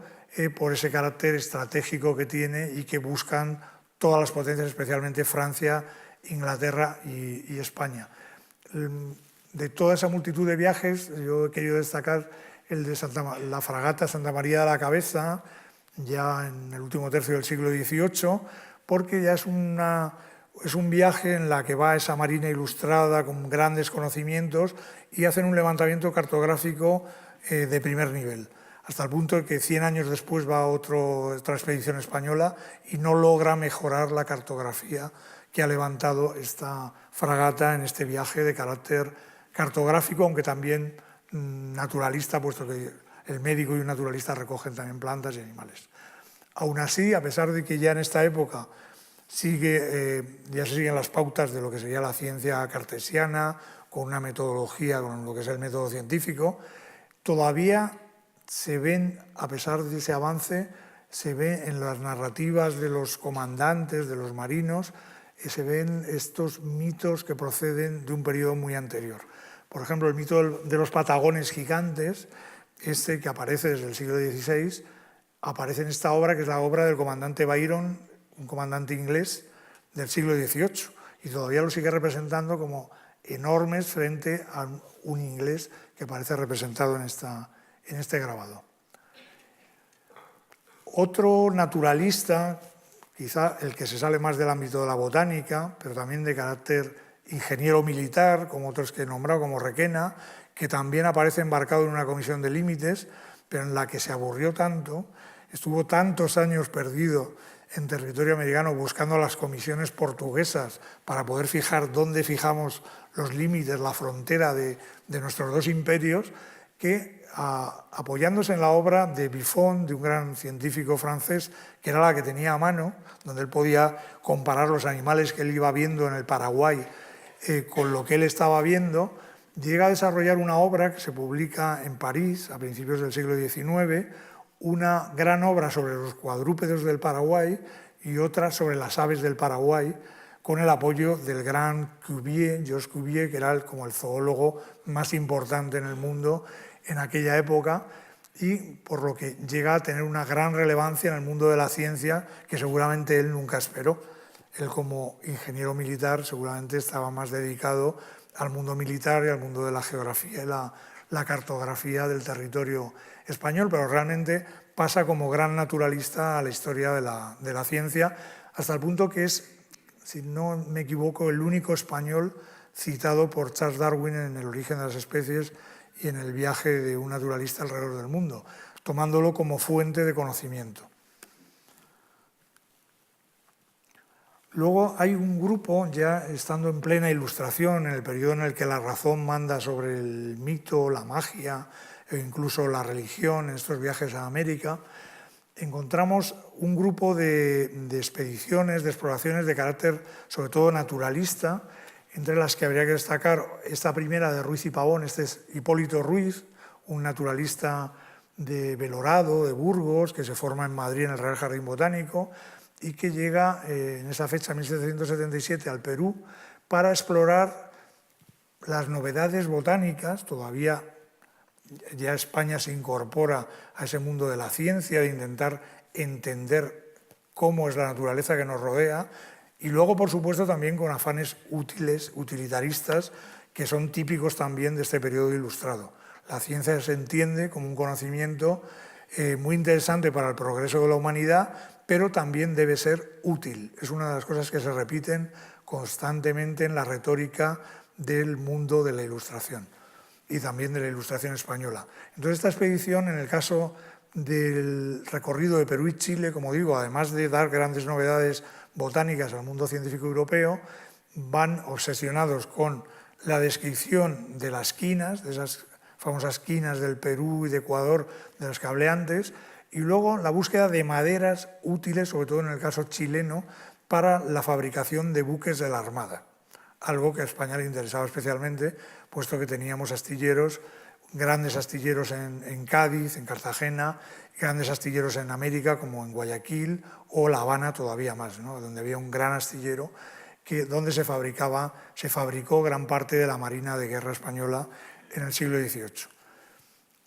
por ese carácter estratégico que tiene y que buscan todas las potencias, especialmente Francia, Inglaterra y España. De toda esa multitud de viajes, yo he querido destacar el de la fragata Santa María de la Cabeza, ya en el último tercio del siglo XVIII, porque ya es un viaje en la que va esa marina ilustrada con grandes conocimientos y hacen un levantamiento cartográfico de primer nivel, hasta el punto de que 100 años después va otra expedición española y no logra mejorar la cartografía que ha levantado esta fragata en este viaje de carácter cartográfico, aunque también naturalista, puesto que el médico y un naturalista recogen también plantas y animales. Aún así, a pesar de que ya en esta época ya se siguen las pautas de lo que sería la ciencia cartesiana, con una metodología, con lo que es el método científico, todavía se ven, a pesar de ese avance, se ve en las narrativas de los comandantes, de los marinos, se ven estos mitos que proceden de un periodo muy anterior. Por ejemplo, el mito de los patagones gigantes, este que aparece desde el siglo XVI, aparece en esta obra, que es la obra del comandante Byron, un comandante inglés del siglo XVIII, y todavía lo sigue representando como enormes frente a un inglés que aparece representado en este grabado. Otro naturalista, quizá el que se sale más del ámbito de la botánica, pero también de carácter ingeniero militar, como otros que he nombrado, como Requena, que también aparece embarcado en una comisión de límites, pero en la que se aburrió tanto, estuvo tantos años perdido en territorio americano buscando las comisiones portuguesas para poder fijar dónde fijamos los límites, la frontera de nuestros dos imperios, que apoyándose en la obra de Buffon, de un gran científico francés, que era la que tenía a mano, donde él podía comparar los animales que él iba viendo en el Paraguay con lo que él estaba viendo, llega a desarrollar una obra que se publica en París a principios del siglo XIX, una gran obra sobre los cuadrúpedos del Paraguay y otra sobre las aves del Paraguay, con el apoyo del gran Cuvier, Georges Cuvier, que era como el zoólogo más importante en el mundo en aquella época, y por lo que llega a tener una gran relevancia en el mundo de la ciencia que seguramente él nunca esperó. Él, como ingeniero militar, seguramente estaba más dedicado al mundo militar y al mundo de la geografía y la cartografía del territorio español, pero realmente pasa como gran naturalista a la historia de la ciencia, hasta el punto que es, si no me equivoco, el único español citado por Charles Darwin en El origen de las especies y en El viaje de un naturalista alrededor del mundo, tomándolo como fuente de conocimiento. Luego hay un grupo, ya estando en plena Ilustración, en el periodo en el que la razón manda sobre el mito, la magia e incluso la religión en estos viajes a América, encontramos un grupo de expediciones, de exploraciones de carácter sobre todo naturalista, entre las que habría que destacar esta primera de Ruiz y Pavón. Este es Hipólito Ruiz, un naturalista de Belorado, de Burgos, que se forma en Madrid en el Real Jardín Botánico y que llega en esa fecha, 1777, al Perú para explorar las novedades botánicas. Todavía ya España se incorpora a ese mundo de la ciencia, de intentar entender cómo es la naturaleza que nos rodea, y luego, por supuesto, también con afanes útiles, utilitaristas, que son típicos también de este periodo ilustrado. La ciencia se entiende como un conocimiento muy interesante para el progreso de la humanidad, pero también debe ser útil. Es una de las cosas que se repiten constantemente en la retórica del mundo de la Ilustración y también de la Ilustración española. Entonces, esta expedición, en el caso del recorrido de Perú y Chile, como digo, además de dar grandes novedades botánicas al mundo científico europeo, van obsesionados con la descripción de las quinas, de esas famosas quinas del Perú y de Ecuador, de las que hablé antes, y luego la búsqueda de maderas útiles, sobre todo en el caso chileno, para la fabricación de buques de la Armada, algo que a España le interesaba especialmente, puesto que teníamos astilleros, grandes astilleros en Cádiz, en Cartagena, grandes astilleros en América, como en Guayaquil, o La Habana todavía más, ¿no? Donde había un gran astillero donde se fabricó gran parte de la Marina de Guerra española en el siglo XVIII.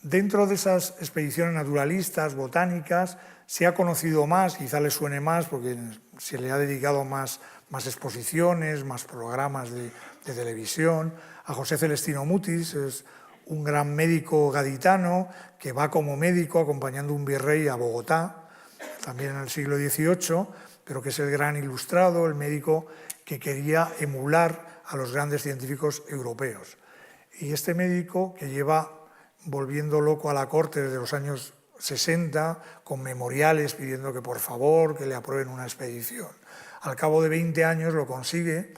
Dentro de esas expediciones naturalistas, botánicas, se ha conocido más, quizá les suene más, porque se le ha dedicado más exposiciones, más programas de televisión. A José Celestino Mutis, es un gran médico gaditano que va como médico acompañando a un virrey a Bogotá, también en el siglo XVIII, pero que es el gran ilustrado, el médico que quería emular a los grandes científicos europeos. Y este médico, que lleva volviendo loco a la corte desde los años 60, con memoriales pidiendo que por favor, que le aprueben una expedición. Al cabo de 20 años lo consigue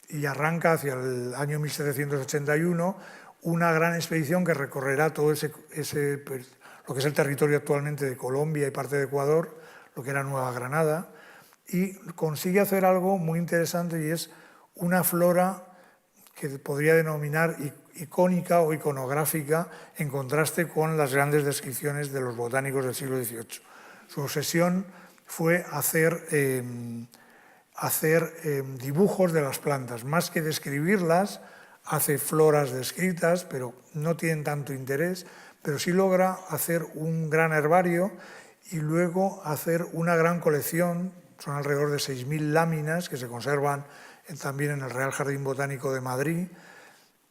y arranca hacia el año 1781 una gran expedición que recorrerá todo lo que es el territorio actualmente de Colombia y parte de Ecuador, lo que era Nueva Granada, y consigue hacer algo muy interesante, y es una flora que podría denominar icónica o iconográfica, en contraste con las grandes descripciones de los botánicos del siglo XVIII. Su obsesión fue hacer dibujos de las plantas, más que describirlas. Hace floras descritas, pero no tienen tanto interés, pero sí logra hacer un gran herbario y luego hacer una gran colección. Son alrededor de 6.000 láminas que se conservan también en el Real Jardín Botánico de Madrid,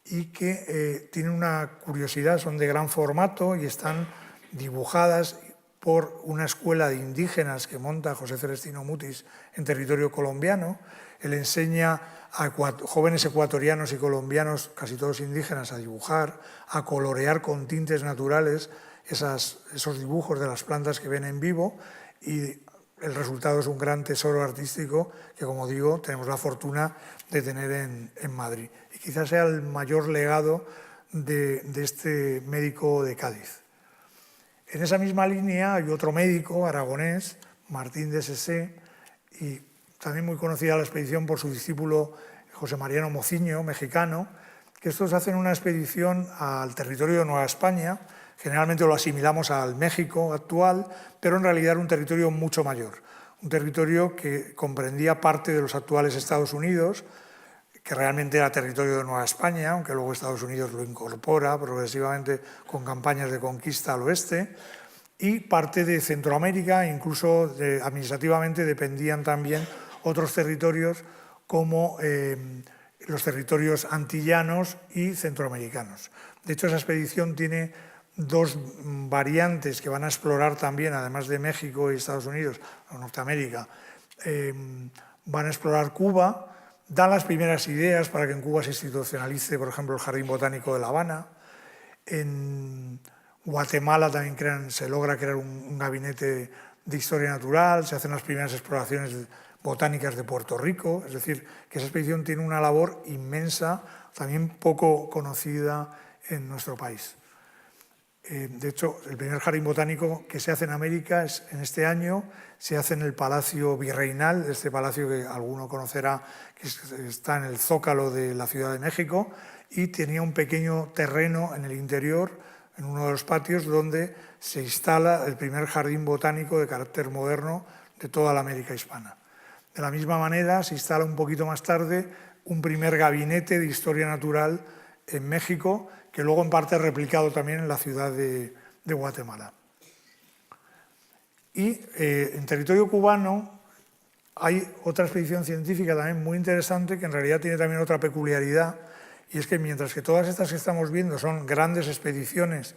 y que tienen una curiosidad, son de gran formato y están dibujadas por una escuela de indígenas que monta José Celestino Mutis en territorio colombiano. Él enseña a jóvenes ecuatorianos y colombianos, casi todos indígenas, a dibujar, a colorear con tintes naturales esos dibujos de las plantas que ven en vivo, y el resultado es un gran tesoro artístico que, como digo, tenemos la fortuna de tener en Madrid. Y quizás sea el mayor legado de este médico de Cádiz. En esa misma línea hay otro médico aragonés, Martín de Sesé, y también muy conocida la expedición por su discípulo José Mariano Mociño, mexicano, que estos hacen una expedición al territorio de Nueva España. Generalmente lo asimilamos al México actual, pero en realidad era un territorio mucho mayor, un territorio que comprendía parte de los actuales Estados Unidos, que realmente era territorio de Nueva España, aunque luego Estados Unidos lo incorpora progresivamente con campañas de conquista al oeste, y parte de Centroamérica. Incluso administrativamente dependían también otros territorios como los territorios antillanos y centroamericanos. De hecho, esa expedición tiene dos variantes que van a explorar también, además de México y Estados Unidos, o Norteamérica, van a explorar Cuba, dan las primeras ideas para que en Cuba se institucionalice, por ejemplo, el Jardín Botánico de La Habana. En Guatemala también se logra crear un gabinete de historia natural, se hacen las primeras exploraciones botánicas de Puerto Rico, es decir, que esa expedición tiene una labor inmensa, también poco conocida en nuestro país. De hecho, el primer jardín botánico que se hace en América es en este año, se hace en el Palacio Virreinal, este palacio que alguno conocerá, que está en el Zócalo de la Ciudad de México, y tenía un pequeño terreno en el interior, en uno de los patios, donde se instala el primer jardín botánico de carácter moderno de toda la América hispana. De la misma manera, se instala un poquito más tarde un primer gabinete de historia natural en México, que luego en parte es replicado también en la ciudad de Guatemala. Y en territorio cubano hay otra expedición científica también muy interesante, que en realidad tiene también otra peculiaridad, y es que mientras que todas estas que estamos viendo son grandes expediciones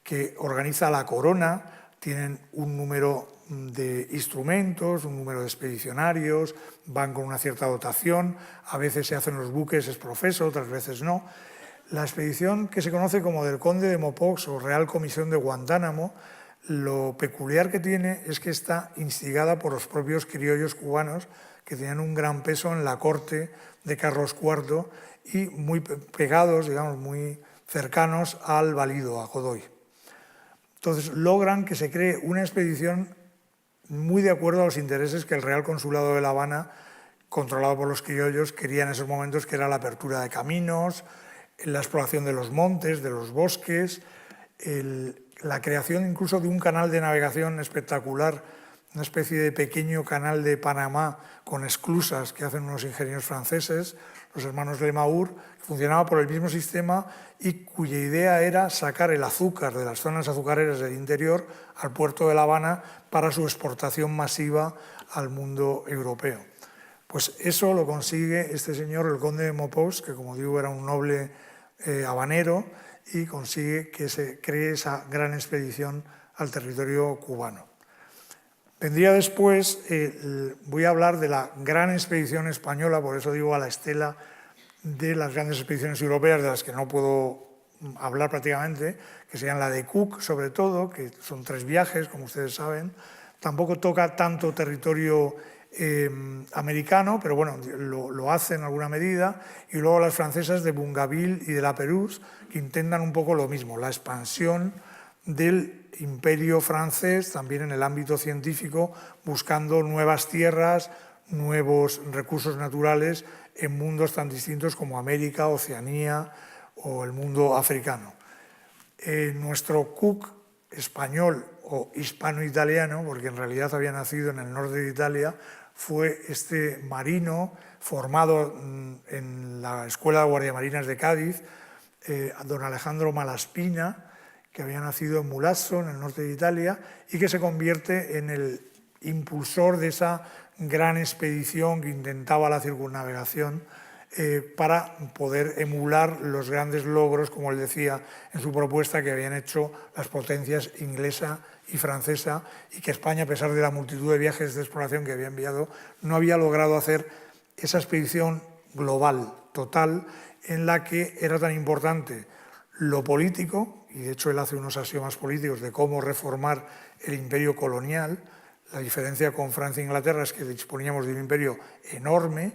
que organiza la Corona, tienen un número de instrumentos, un número de expedicionarios, van con una cierta dotación, a veces se hacen los buques ex profeso, otras veces no. La expedición que se conoce como del Conde de Mopox o Real Comisión de Guantánamo, lo peculiar que tiene es que está instigada por los propios criollos cubanos que tenían un gran peso en la corte de Carlos IV y muy pegados, digamos, muy cercanos al valido, a Godoy. Entonces logran que se cree una expedición muy de acuerdo a los intereses que el Real Consulado de La Habana, controlado por los criollos, quería en esos momentos, que era la apertura de caminos, la exploración de los montes, de los bosques, la creación incluso de un canal de navegación espectacular, una especie de pequeño canal de Panamá con esclusas que hacen unos ingenieros franceses, los hermanos Lemaur, que funcionaba por el mismo sistema y cuya idea era sacar el azúcar de las zonas azucareras del interior al puerto de La Habana para su exportación masiva al mundo europeo. Pues eso lo consigue este señor, el conde de Mopós, que como digo era un noble habanero, y consigue que se cree esa gran expedición al territorio cubano. Vendría después, voy a hablar de la gran expedición española, por eso digo a la estela de las grandes expediciones europeas, de las que no puedo hablar prácticamente, que serían la de Cook, sobre todo, que son 3 viajes, como ustedes saben. Tampoco toca tanto territorio americano, pero bueno, lo hace en alguna medida. Y luego las francesas de Bougainville y de La Pérouse, que intentan un poco lo mismo, la expansión del imperio francés, también en el ámbito científico, buscando nuevas tierras, nuevos recursos naturales en mundos tan distintos como América, Oceanía o el mundo africano. Nuestro Cook español o hispano-italiano, porque en realidad había nacido en el norte de Italia, fue este marino formado en la Escuela de Guardiamarinas de Cádiz, don Alejandro Malaspina, que había nacido en Mulazzo, en el norte de Italia, y que se convierte en el impulsor de esa gran expedición que intentaba la circunnavegación para poder emular los grandes logros, como él decía en su propuesta, que habían hecho las potencias inglesa y francesa, y que España, a pesar de la multitud de viajes de exploración que había enviado, no había logrado hacer esa expedición global, total, en la que era tan importante lo político, y de hecho él hace unos axiomas políticos de cómo reformar el imperio colonial. La diferencia con Francia e Inglaterra es que disponíamos de un imperio enorme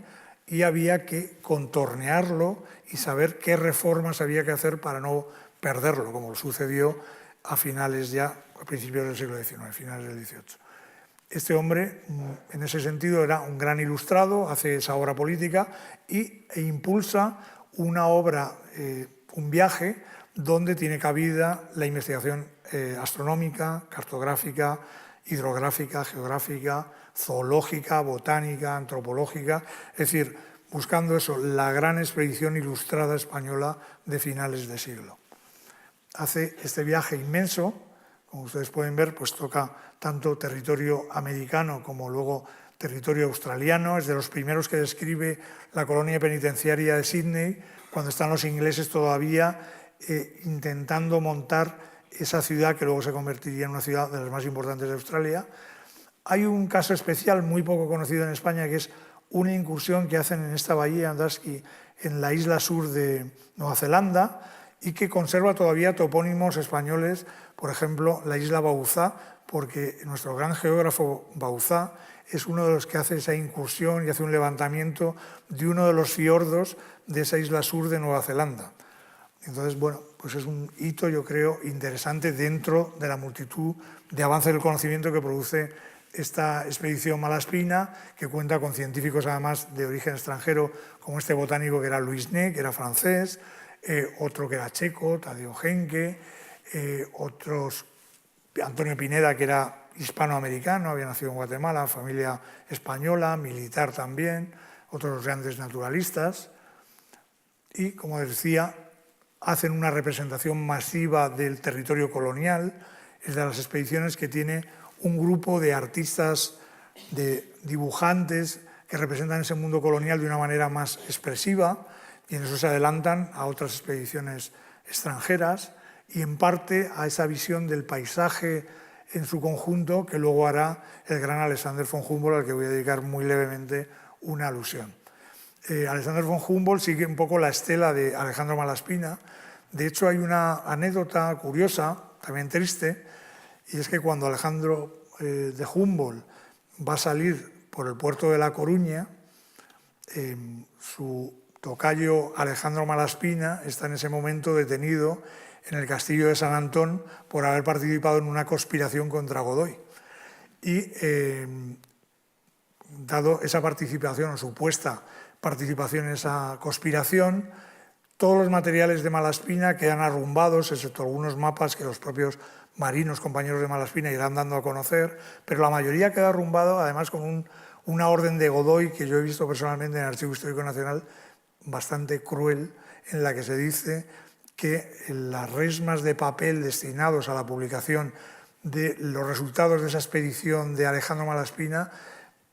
y había que contornearlo y saber qué reformas había que hacer para no perderlo, como sucedió a finales ya, a principios del siglo XIX, finales del XVIII. Este hombre, en ese sentido, era un gran ilustrado, hace esa obra política e impulsa una obra, un viaje, donde tiene cabida la investigación astronómica, cartográfica, hidrográfica, geográfica, zoológica, botánica, antropológica, es decir, buscando eso, la gran expedición ilustrada española de finales de siglo. Hace este viaje inmenso, como ustedes pueden ver, pues toca tanto territorio americano como luego territorio australiano, es de los primeros que describe la colonia penitenciaria de Sídney, cuando están los ingleses todavía intentando montar esa ciudad que luego se convertiría en una ciudad de las más importantes de Australia. Hay un caso especial muy poco conocido en España, que es una incursión que hacen en esta bahía Andasky, en la isla sur de Nueva Zelanda, y que conserva todavía topónimos españoles, por ejemplo, la isla Bauzá, porque nuestro gran geógrafo Bauzá es uno de los que hace esa incursión y hace un levantamiento de uno de los fiordos de esa isla sur de Nueva Zelanda. Entonces, bueno, pues es un hito, yo creo, interesante dentro de la multitud de avances del conocimiento que produce esta expedición Malaspina, que cuenta con científicos además de origen extranjero, como este botánico que era Louis Ney, que era francés, otro que era checo, Tadeo Henke, otros, Antonio Pineda, que era hispanoamericano, había nacido en Guatemala, familia española, militar también, otros grandes naturalistas. Y, como decía, hacen una representación masiva del territorio colonial. Es de las expediciones que tiene un grupo de artistas, de dibujantes que representan ese mundo colonial de una manera más expresiva, y en eso se adelantan a otras expediciones extranjeras y en parte a esa visión del paisaje en su conjunto que luego hará el gran Alexander von Humboldt, al que voy a dedicar muy levemente una alusión. Alexander von Humboldt sigue un poco la estela de Alejandro Malaspina. De hecho, hay una anécdota curiosa, también triste, y es que cuando Alejandro de Humboldt va a salir por el puerto de La Coruña, su tocayo Alejandro Malaspina está en ese momento detenido en el castillo de San Antón por haber participado en una conspiración contra Godoy. Y dado esa participación o supuesta participación en esa conspiración, todos los materiales de Malaspina quedan arrumbados, excepto algunos mapas que los propios marinos, compañeros de Malaspina, irán dando a conocer, pero la mayoría queda arrumbado, además con una orden de Godoy que yo he visto personalmente en el Archivo Histórico Nacional, bastante cruel, en la que se dice que las resmas de papel destinados a la publicación de los resultados de esa expedición de Alejandro Malaspina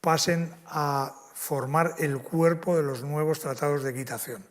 pasen a formar el cuerpo de los nuevos tratados de equitación.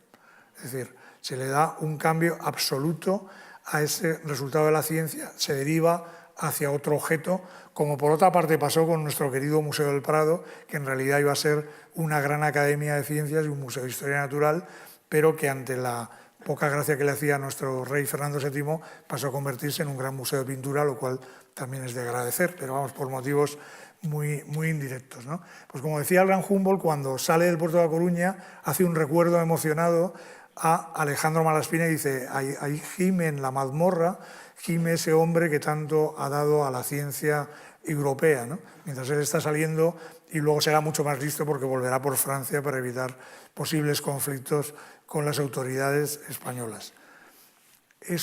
Es decir, se le da un cambio absoluto a ese resultado de la ciencia, se deriva hacia otro objeto, como por otra parte pasó con nuestro querido Museo del Prado, que en realidad iba a ser una gran academia de ciencias y un museo de historia natural, pero que ante la poca gracia que le hacía a nuestro rey Fernando VII pasó a convertirse en un gran museo de pintura, lo cual también es de agradecer, pero vamos, por motivos muy indirectos, ¿no? Pues como decía el gran Humboldt, cuando sale del puerto de La Coruña, hace un recuerdo emocionado a Alejandro Malaspina y dice, ahí gime en la mazmorra, gime ese hombre que tanto ha dado a la ciencia europea, ¿no? Mientras él está saliendo, y luego será mucho más listo porque volverá por Francia para evitar posibles conflictos con las autoridades españolas.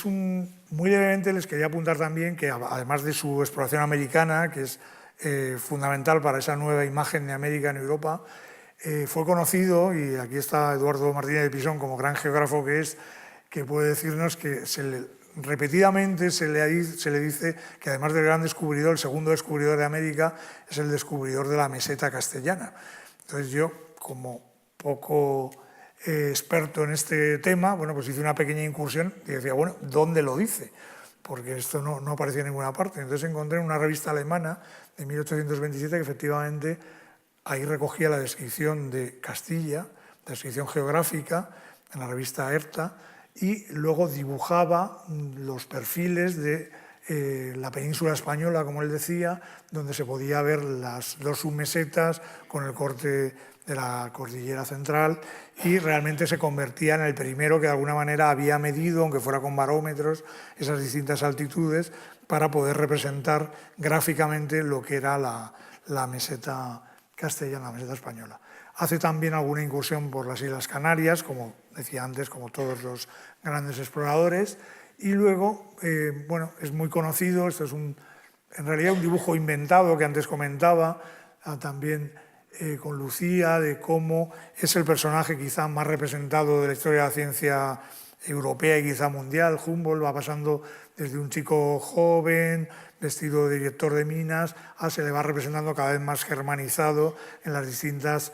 Muy levemente les quería apuntar también que, además de su exploración americana, que es fundamental para esa nueva imagen de América en Europa, fue conocido, y aquí está Eduardo Martínez de Pisón como gran geógrafo que es, que puede decirnos que repetidamente se le dice que además del gran descubridor, el segundo descubridor de América es el descubridor de la meseta castellana. Entonces yo, como poco experto en este tema, bueno, pues hice una pequeña incursión y decía, bueno, ¿dónde lo dice? Porque esto no aparecía en ninguna parte. Entonces encontré en una revista alemana de 1827 que efectivamente ahí recogía la descripción de Castilla, la descripción geográfica, en la revista Erta, y luego dibujaba los perfiles de la península española, como él decía, donde se podía ver las dos submesetas con el corte de la cordillera central, y realmente se convertía en el primero que de alguna manera había medido, aunque fuera con barómetros, esas distintas altitudes para poder representar gráficamente lo que era la meseta castellana, la meseta española. Hace también alguna incursión por las Islas Canarias, como decía antes, como todos los grandes exploradores, y luego, bueno, es muy conocido, esto es en realidad un dibujo inventado que antes comentaba, también con Lucía, de cómo es el personaje quizá más representado de la historia de la ciencia europea y quizá mundial. Humboldt va pasando desde un chico joven, vestido de director de minas, se le va representando cada vez más germanizado en las distintas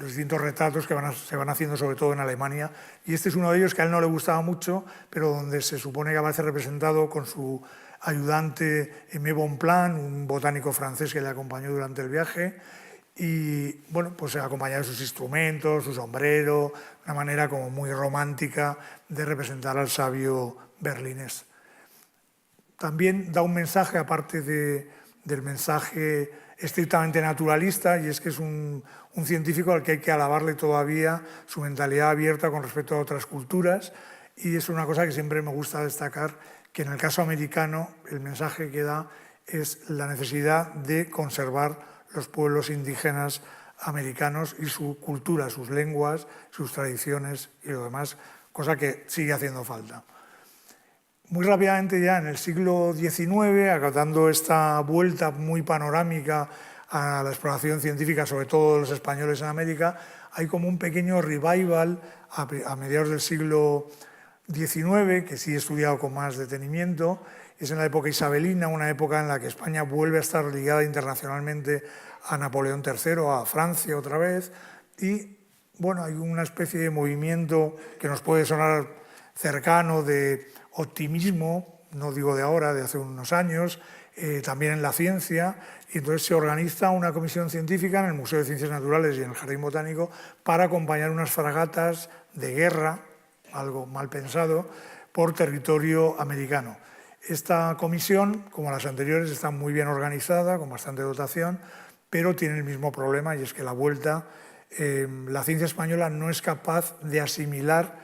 los distintos retratos que se van haciendo sobre todo en Alemania. Y este es uno de ellos que a él no le gustaba mucho, pero donde se supone que aparece representado con su ayudante Aimé Bonpland, un botánico francés que le acompañó durante el viaje. Y bueno, pues acompañado de sus instrumentos, su sombrero, una manera como muy romántica de representar al sabio berlinés. También da un mensaje, aparte del mensaje estrictamente naturalista, y es que es un científico al que hay que alabarle todavía su mentalidad abierta con respecto a otras culturas, y es una cosa que siempre me gusta destacar, que en el caso americano el mensaje que da es la necesidad de conservar los pueblos indígenas americanos y su cultura, sus lenguas, sus tradiciones y lo demás, cosa que sigue haciendo falta. Muy rápidamente ya en el siglo XIX, acatando esta vuelta muy panorámica a la exploración científica, sobre todo de los españoles en América, hay como un pequeño revival a mediados del siglo XIX, que sí he estudiado con más detenimiento. Es en la época isabelina, una época en la que España vuelve a estar ligada internacionalmente a Napoleón III, a Francia otra vez, y bueno, hay una especie de movimiento que nos puede sonar cercano de optimismo, no digo de ahora, de hace unos años, también en la ciencia, y entonces se organiza una comisión científica en el Museo de Ciencias Naturales y en el Jardín Botánico para acompañar unas fragatas de guerra, algo mal pensado, por territorio americano. Esta comisión, como las anteriores, está muy bien organizada, con bastante dotación, pero tiene el mismo problema, y es que la vuelta, la ciencia española no es capaz de asimilar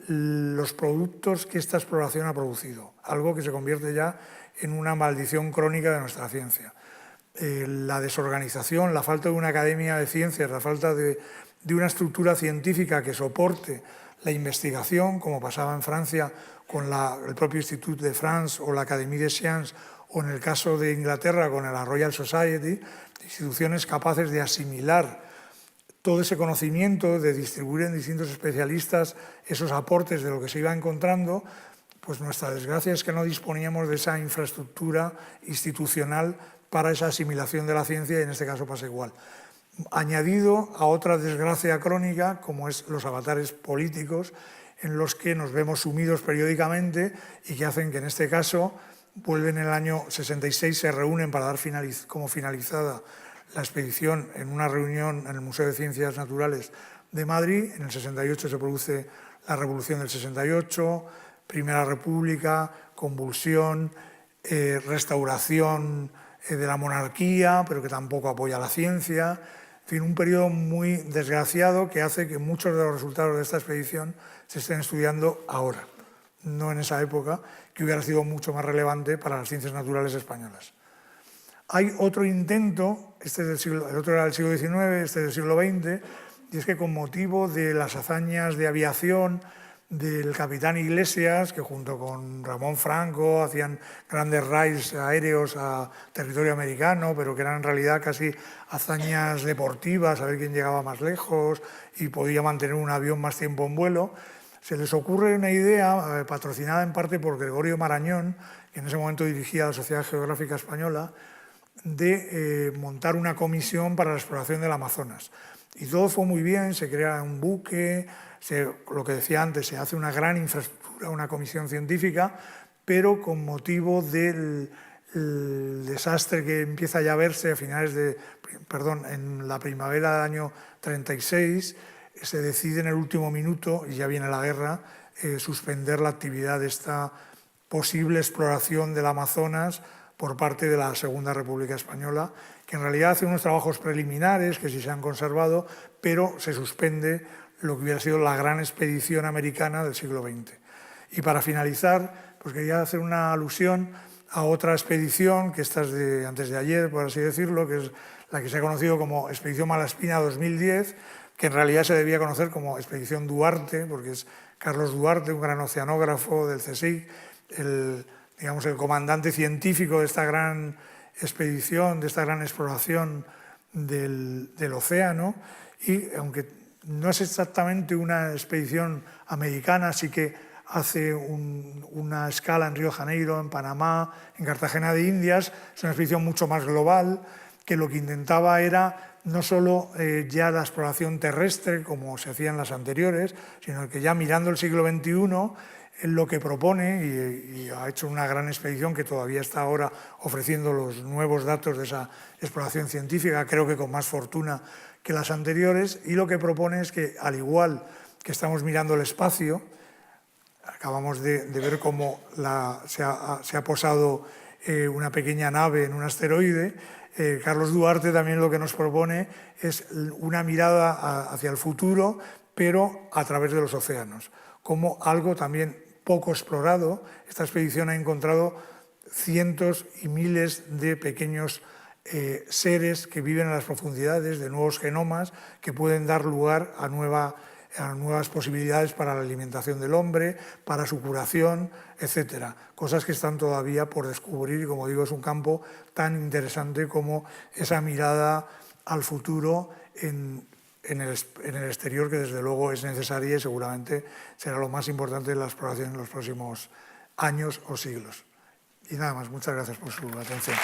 los productos que esta exploración ha producido, algo que se convierte ya en una maldición crónica de nuestra ciencia. La desorganización, la falta de una academia de ciencias, la falta de una estructura científica que soporte la investigación, como pasaba en Francia con el propio Institut de France o la Académie des Sciences, o en el caso de Inglaterra con la Royal Society, instituciones capaces de asimilar todo ese conocimiento, de distribuir en distintos especialistas esos aportes de lo que se iba encontrando. Pues nuestra desgracia es que no disponíamos de esa infraestructura institucional para esa asimilación de la ciencia, y en este caso pasa igual. Añadido a otra desgracia crónica, como es los avatares políticos, en los que nos vemos sumidos periódicamente y que hacen que en este caso vuelven en el año 66, se reúnen para dar como finalizada la expedición en una reunión en el Museo de Ciencias Naturales de Madrid. En el 68 se produce la Revolución del 68, Primera República, convulsión, restauración de la monarquía, pero que tampoco apoya la ciencia. En fin, un periodo muy desgraciado que hace que muchos de los resultados de esta expedición se estén estudiando ahora, no en esa época, que hubiera sido mucho más relevante para las ciencias naturales españolas. Hay otro intento, el otro era del siglo XIX, este es del siglo XX, y es que con motivo de las hazañas de aviación del capitán Iglesias, que junto con Ramón Franco hacían grandes raids aéreos a territorio americano, pero que eran en realidad casi hazañas deportivas, a ver quién llegaba más lejos y podía mantener un avión más tiempo en vuelo, se les ocurre una idea, patrocinada en parte por Gregorio Marañón, que en ese momento dirigía la Sociedad Geográfica Española, de montar una comisión para la exploración del Amazonas. Y todo fue muy bien, se crea un buque, lo que decía antes, se hace una gran infraestructura, una comisión científica, pero con motivo del desastre que empieza ya a verse a en la primavera del año 36, se decide en el último minuto, y ya viene la guerra, suspender la actividad de esta posible exploración del Amazonas por parte de la Segunda República Española, que en realidad hace unos trabajos preliminares que sí se han conservado, pero se suspende lo que hubiera sido la gran expedición americana del siglo XX. Y para finalizar, pues quería hacer una alusión a otra expedición, que esta es de antes de ayer, por así decirlo, que es la que se ha conocido como Expedición Malaspina 2010, que en realidad se debía conocer como Expedición Duarte, porque es Carlos Duarte, un gran oceanógrafo del CSIC, el comandante científico de esta gran expedición, de esta gran exploración del océano, y aunque no es exactamente una expedición americana, sí que hace una escala en Río de Janeiro, en Panamá, en Cartagena de Indias. Es una expedición mucho más global, que lo que intentaba era no solo ya la exploración terrestre, como se hacía en las anteriores, sino que ya mirando el siglo XXI, lo que propone, y ha hecho una gran expedición que todavía está ahora ofreciendo los nuevos datos de esa exploración científica, creo que con más fortuna que las anteriores, y lo que propone es que, al igual que estamos mirando el espacio, acabamos de ver cómo se ha posado una pequeña nave en un asteroide. Carlos Duarte también lo que nos propone es una mirada hacia el futuro, pero a través de los océanos, como algo también poco explorado. Esta expedición ha encontrado cientos y miles de pequeños seres que viven en las profundidades, de nuevos genomas que pueden dar lugar a nuevas posibilidades para la alimentación del hombre, para su curación, etcétera. Cosas que están todavía por descubrir y, como digo, es un campo tan interesante como esa mirada al futuro en el exterior, que desde luego es necesaria y seguramente será lo más importante de la exploración en los próximos años o siglos. Y nada más, muchas gracias por su atención.